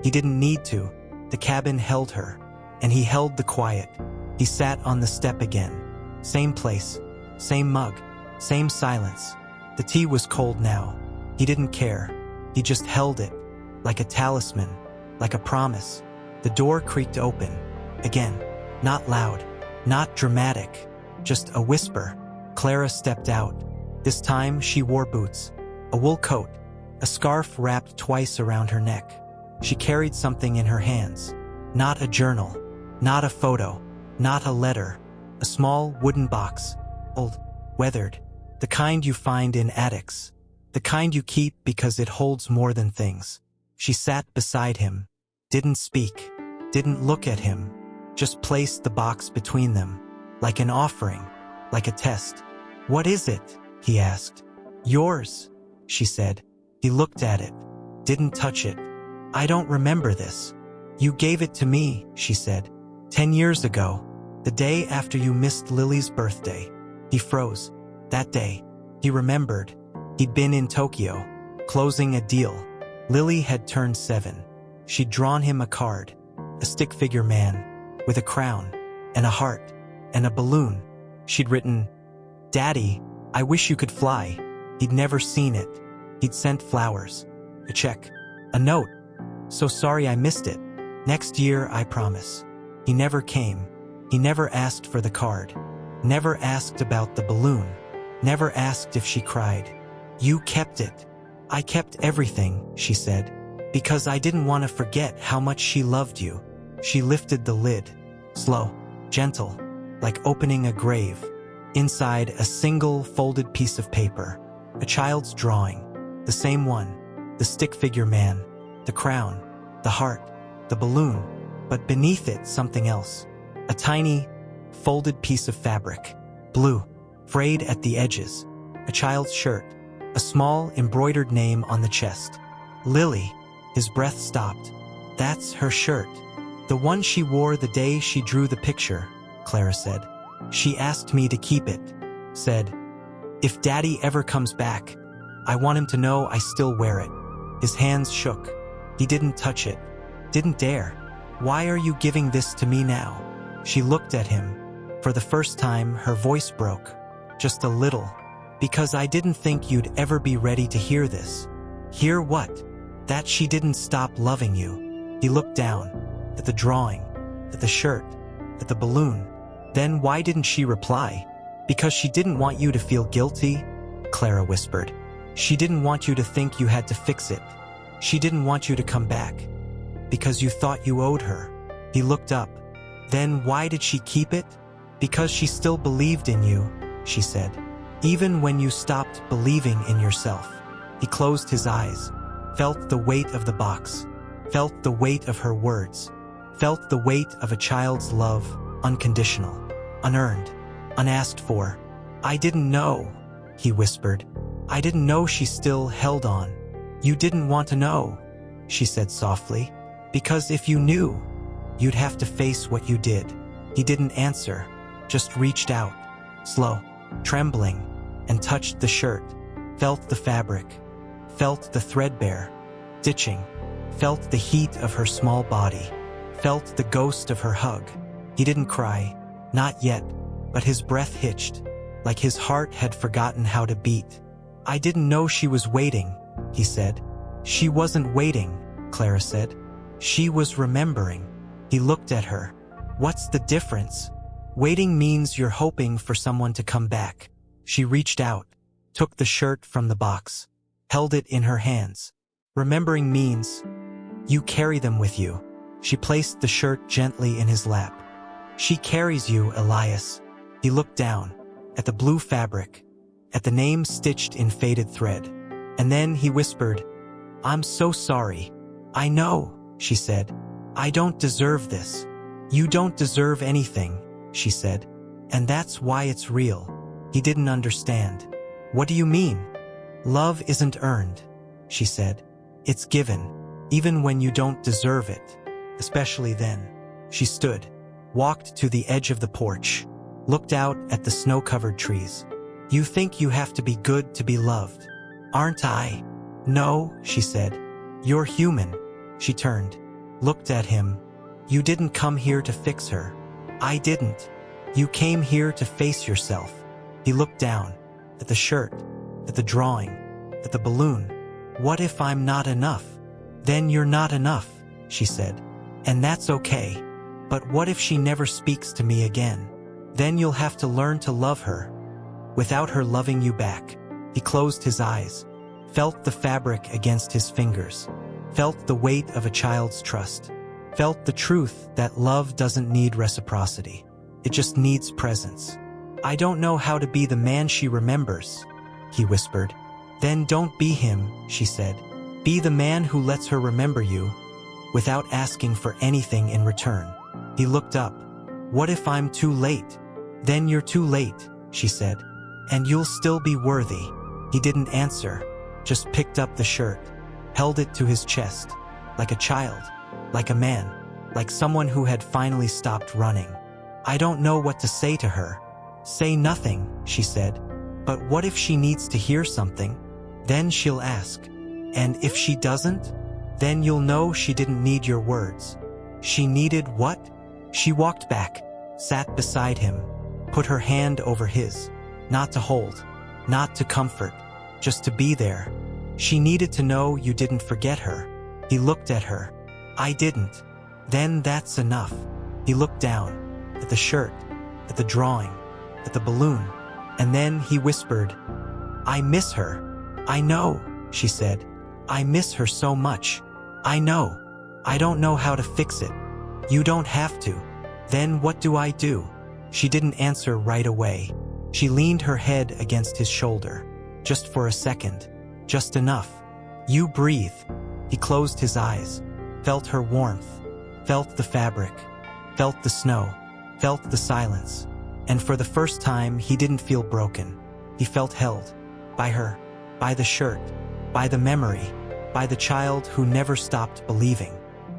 He didn't need to. The cabin held her, and he held the quiet. He sat on the step again. Same place, same mug, same silence. The tea was cold now. He didn't care. He just held it, like a talisman, like a promise. The door creaked open, again, not loud, not dramatic, just a whisper. Clara stepped out. This time she wore boots, a wool coat, a scarf wrapped twice around her neck. She carried something in her hands. Not a journal, not a photo, not a letter. A small wooden box, old, weathered, the kind you find in attics, the kind you keep because it holds more than things. She sat beside him, didn't speak, didn't look at him, just placed the box between them, like an offering, like a test. "What is it?" he asked. "Yours," she said. He looked at it, didn't touch it. "I don't remember this." "You gave it to me," she said, 10 years ago, the day after you missed Lily's birthday." He froze. That day, he remembered. He'd been in Tokyo, closing a deal. Lily had turned 7. She'd drawn him a card, a stick figure man, with a crown, and a heart, and a balloon. She'd written, "Daddy, I wish you could fly." He'd never seen it. He'd sent flowers, a check, a note. "So sorry I missed it. Next year, I promise." He never came. He never asked for the card. Never asked about the balloon. Never asked if she cried. "You kept it." "I kept everything," she said, "because I didn't want to forget how much she loved you." She lifted the lid, slow, gentle, like opening a grave. Inside, a single folded piece of paper, a child's drawing, the same one, the stick figure man, the crown, the heart, the balloon, but beneath it something else. A tiny, folded piece of fabric, blue, frayed at the edges, a child's shirt, a small embroidered name on the chest. Lily. His breath stopped. That's her shirt. The one she wore the day she drew the picture, Clara said. She asked me to keep it. Said, if Daddy ever comes back, I want him to know I still wear it. His hands shook. He didn't touch it. Didn't dare. Why are you giving this to me now? She looked at him. For the first time, her voice broke. Just a little. Because I didn't think you'd ever be ready to hear this. Hear what? That she didn't stop loving you. He looked down. At the drawing. At the shirt. At the balloon. Then why didn't she reply? Because she didn't want you to feel guilty? Clara whispered. She didn't want you to think you had to fix it. She didn't want you to come back. Because you thought you owed her. He looked up. Then why did she keep it? Because she still believed in you, she said. Even when you stopped believing in yourself. He closed his eyes. Felt the weight of the box. Felt the weight of her words. Felt the weight of a child's love, unconditional, unearned, unasked for. I didn't know, he whispered. I didn't know she still held on. You didn't want to know, she said softly. Because if you knew, you'd have to face what you did. He didn't answer, just reached out, slow, trembling, and touched the shirt, felt the fabric, felt the threadbare stitching, felt the heat of her small body, felt the ghost of her hug. He didn't cry, not yet, but his breath hitched, like his heart had forgotten how to beat. I didn't know she was waiting, he said. She wasn't waiting, Clara said. She was remembering. He looked at her. What's the difference? Waiting means you're hoping for someone to come back. She reached out, took the shirt from the box, held it in her hands. Remembering means you carry them with you. She placed the shirt gently in his lap. She carries you, Elias. He looked down, at the blue fabric, at the name stitched in faded thread. And then he whispered, I'm so sorry. I know, she said. I don't deserve this. You don't deserve anything, she said. And that's why it's real. He didn't understand. What do you mean? Love isn't earned, she said. It's given, even when you don't deserve it. Especially then. She stood, walked to the edge of the porch, looked out at the snow-covered trees. You think you have to be good to be loved. Aren't I? No, she said. You're human. She turned, looked at him. You didn't come here to fix her. I didn't. You came here to face yourself. He looked down, at the shirt, at the drawing, at the balloon. What if I'm not enough? Then you're not enough, she said. And that's okay. But what if she never speaks to me again? Then you'll have to learn to love her, without her loving you back. He closed his eyes, felt the fabric against his fingers, felt the weight of a child's trust, felt the truth that love doesn't need reciprocity. It just needs presence. I don't know how to be the man she remembers, he whispered. Then don't be him, she said. Be the man who lets her remember you, without asking for anything in return. He looked up. What if I'm too late? Then you're too late, she said. And you'll still be worthy. He didn't answer, just picked up the shirt, held it to his chest, like a child, like a man, like someone who had finally stopped running. I don't know what to say to her. Say nothing, she said. But what if she needs to hear something? Then she'll ask. And if she doesn't, then you'll know she didn't need your words. She needed what? She walked back, sat beside him, put her hand over his, not to hold, not to comfort, just to be there. She needed to know you didn't forget her. He looked at her. I didn't. Then that's enough. He looked down, at the shirt, at the drawing, at the balloon, and then he whispered, I miss her. I know, she said. I miss her so much. I know. I don't know how to fix it. You don't have to. Then what do I do? She didn't answer right away. She leaned her head against his shoulder. Just for a second. Just enough. You breathe. He closed his eyes, felt her warmth, felt the fabric, felt the snow, felt the silence. And for the first time, he didn't feel broken. He felt held. By her, by the shirt, by the memory, by the child who never stopped believing.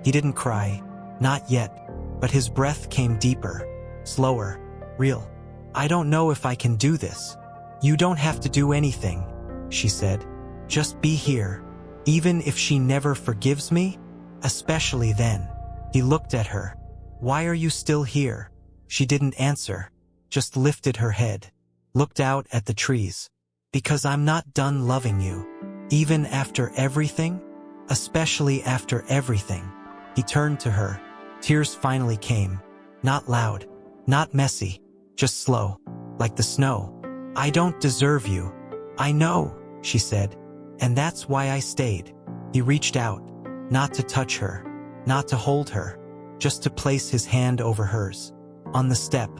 He didn't cry, not yet, but his breath came deeper, slower, real. I don't know if I can do this. You don't have to do anything, she said. Just be here. Even if she never forgives me? Especially then. He looked at her. Why are you still here? She didn't answer, just lifted her head, looked out at the trees. Because I'm not done loving you. Even after everything? Especially after everything. He turned to her. Tears finally came. Not loud, not messy, just slow, like the snow. I don't deserve you. I know, she said. And that's why I stayed. He reached out, not to touch her, not to hold her, just to place his hand over hers. On the step,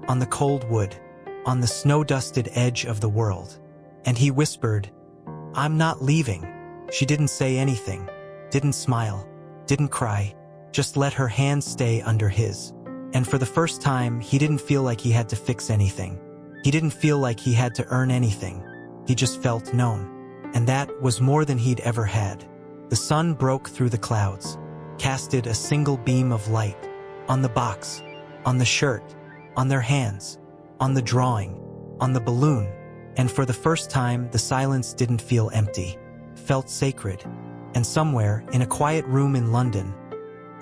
on the cold wood, on the snow-dusted edge of the world. And he whispered, I'm not leaving. She didn't say anything, didn't smile, didn't cry, just let her hand stay under his. And for the first time, he didn't feel like he had to fix anything. He didn't feel like he had to earn anything. He just felt known. And that was more than he'd ever had. The sun broke through the clouds, casted a single beam of light on the box, on the shirt, on their hands, on the drawing, on the balloon. And for the first time, the silence didn't feel empty, felt sacred. And somewhere, in a quiet room in London,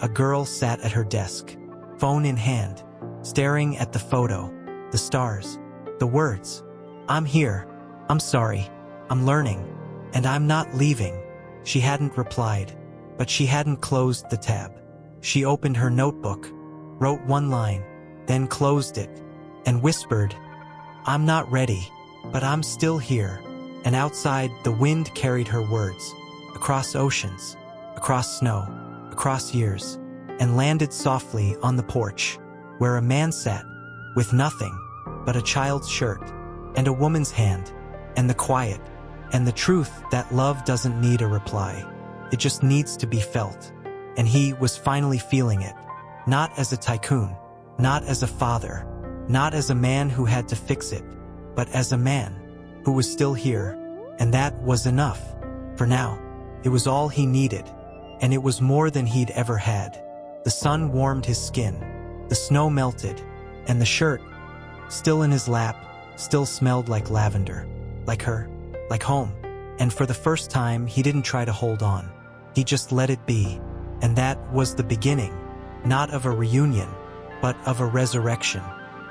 a girl sat at her desk, phone in hand, staring at the photo, the stars, the words. I'm here. I'm sorry. I'm learning. And I'm not leaving. She hadn't replied, but she hadn't closed the tab. She opened her notebook, wrote one line, then closed it, and whispered, I'm not ready, but I'm still here. And outside, the wind carried her words, across oceans, across snow, across years, and landed softly on the porch, where a man sat, with nothing but a child's shirt, and a woman's hand, and the quiet, and the truth that love doesn't need a reply. It just needs to be felt. And he was finally feeling it. Not as a tycoon, not as a father, not as a man who had to fix it, but as a man who was still here. And that was enough. For now, it was all he needed. And it was more than he'd ever had. The sun warmed his skin, the snow melted, and the shirt, still in his lap, still smelled like lavender, like her, like home. And for the first time, he didn't try to hold on. He just let it be. And that was the beginning, not of a reunion, but of a resurrection.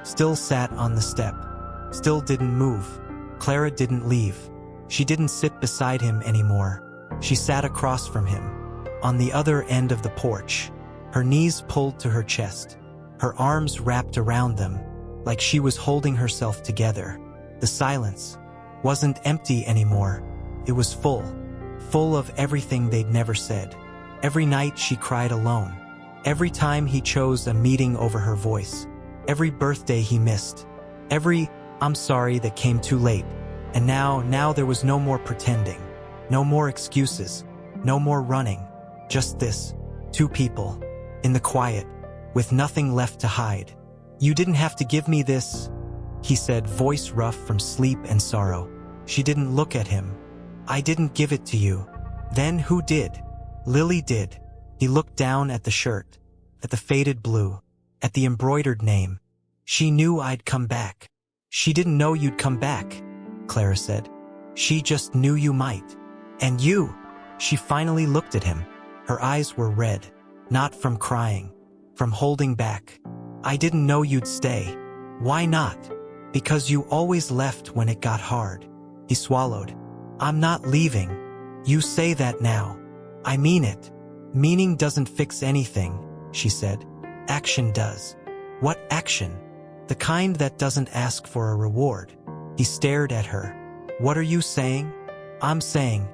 Still sat on the step, still didn't move. Clara didn't leave. She didn't sit beside him anymore. She sat across from him, on the other end of the porch, her knees pulled to her chest, her arms wrapped around them, like she was holding herself together. The silence wasn't empty anymore. It was full of everything they'd never said. Every night she cried alone. Every time he chose a meeting over her voice. Every birthday he missed. Every I'm sorry that came too late. And now there was no more pretending. No more excuses. No more running. Just this. Two people. In the quiet. With nothing left to hide. You didn't have to give me this, he said, voice rough from sleep and sorrow. She didn't look at him. I didn't give it to you. Then who did? Lily did. He looked down at the shirt, at the faded blue, at the embroidered name. She knew I'd come back. She didn't know you'd come back, Clara said. She just knew you might. And you? She finally looked at him. Her eyes were red, not from crying, from holding back. I didn't know you'd stay. Why not? Because you always left when it got hard. He swallowed. I'm not leaving. You say that now. I mean it. Meaning doesn't fix anything, she said. Action does. What action? The kind that doesn't ask for a reward. He stared at her. What are you saying? I'm saying,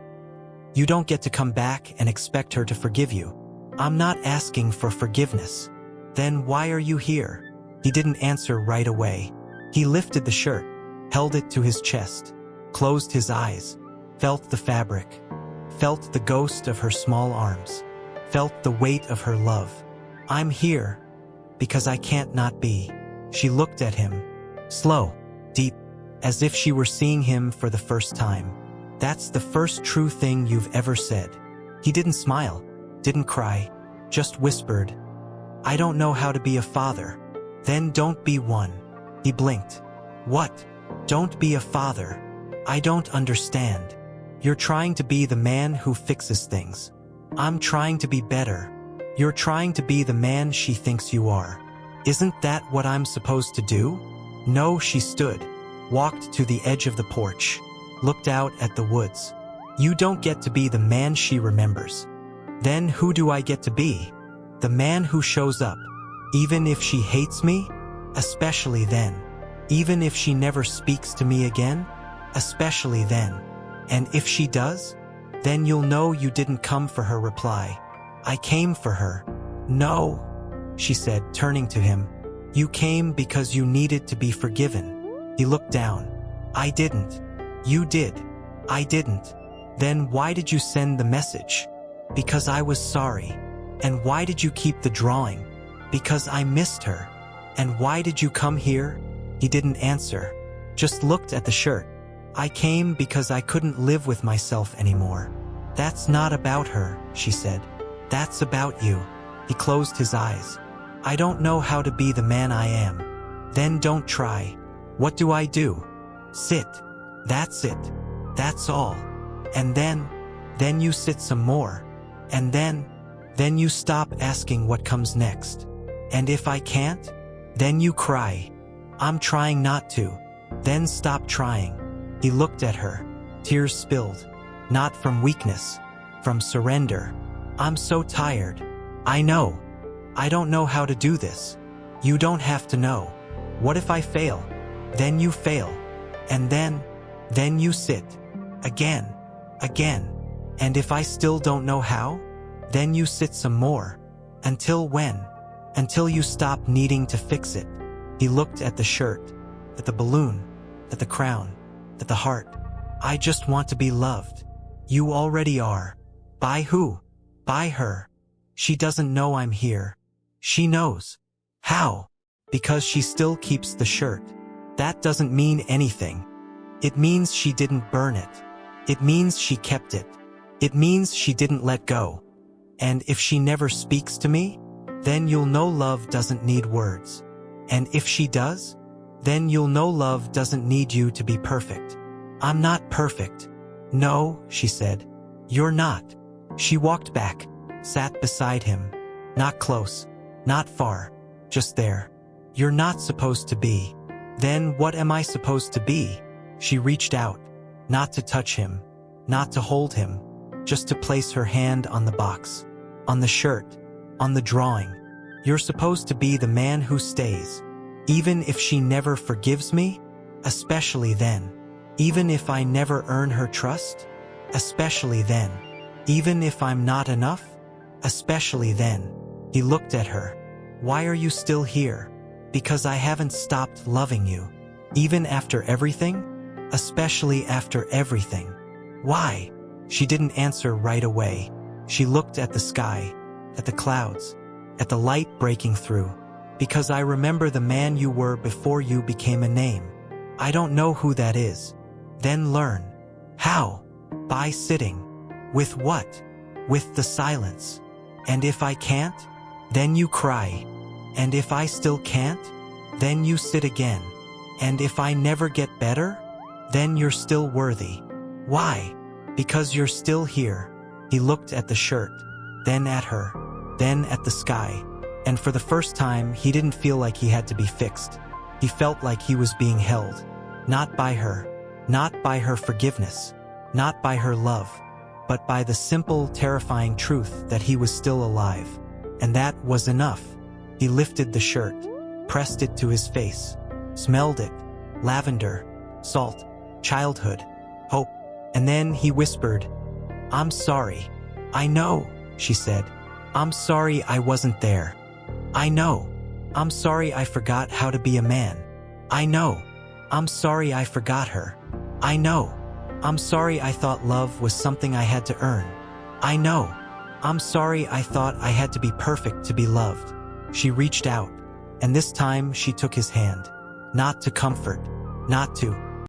you don't get to come back and expect her to forgive you. I'm not asking for forgiveness. Then why are you here? He didn't answer right away. He lifted the shirt, held it to his chest, closed his eyes, felt the fabric, felt the ghost of her small arms, felt the weight of her love. I'm here because I can't not be. She looked at him, slow, deep, as if she were seeing him for the first time. That's the first true thing you've ever said. He didn't smile, didn't cry, just whispered, I don't know how to be a father. Then don't be one. He blinked. What? Don't be a father. I don't understand. You're trying to be the man who fixes things. I'm trying to be better. You're trying to be the man she thinks you are. Isn't that what I'm supposed to do? No, she stood, walked to the edge of the porch, looked out at the woods. You don't get to be the man she remembers. Then who do I get to be? The man who shows up, even if she hates me? Especially then. Even if she never speaks to me again? Especially then. And if she does? Then you'll know you didn't come for her. Reply. I came for her. No, she said, turning to him. You came because you needed to be forgiven. He looked down. I didn't. You did. I didn't. Then why did you send the message? Because I was sorry. And why did you keep the drawing? Because I missed her. And why did you come here? He didn't answer, just looked at the shirt. I came because I couldn't live with myself anymore. That's not about her, she said. That's about you. He closed his eyes. I don't know how to be the man I am. Then don't try. What do I do? Sit. That's it. That's all. And then you sit some more. And then you stop asking what comes next. And if I can't, then you cry. I'm trying not to. Then stop trying. He looked at her. Tears spilled. Not from weakness, from surrender. I'm so tired. I know. I don't know how to do this. You don't have to know. What if I fail? Then you fail. And then you sit. Again. And if I still don't know how? Then you sit some more. Until when? Until you stop needing to fix it. He looked at the shirt, at the balloon, at the crown, at the heart. I just want to be loved. You already are. By who? By her. She doesn't know I'm here. She knows. How? Because she still keeps the shirt. That doesn't mean anything. It means she didn't burn it. It means she kept it. It means she didn't let go. And if she never speaks to me, then you'll know love doesn't need words. And if she does, then you'll know love doesn't need you to be perfect. I'm not perfect. No, she said. You're not. She walked back, sat beside him. Not close, not far, just there. You're not supposed to be. Then what am I supposed to be? She reached out, not to touch him, not to hold him, just to place her hand on the box, on the shirt, on the drawing. You're supposed to be the man who stays. Even if she never forgives me, especially then. Even if I never earn her trust, especially then. Even if I'm not enough, especially then. He looked at her. Why are you still here? Because I haven't stopped loving you. Even after everything? Especially after everything. Why? She didn't answer right away. She looked at the sky, at the clouds, at the light breaking through. Because I remember the man you were before you became a name. I don't know who that is. Then learn. How? By sitting. With what? With the silence. And if I can't, then you cry. And if I still can't, then you sit again. And if I never get better, then you're still worthy. Why? Because you're still here. He looked at the shirt, then at her, then at the sky. And for the first time, he didn't feel like he had to be fixed. He felt like he was being held. Not by her. Not by her forgiveness. Not by her love. But by the simple, terrifying truth that he was still alive. And that was enough. He lifted the shirt, pressed it to his face, smelled it. Lavender, salt, childhood, hope. And then he whispered, I'm sorry. I know, she said. I'm sorry I wasn't there. I know. I'm sorry I forgot how to be a man. I know. I'm sorry I forgot her. I know. I'm sorry I thought love was something I had to earn. I know. I'm sorry I thought I had to be perfect to be loved. She reached out, and this time she took his hand. Not to comfort, not to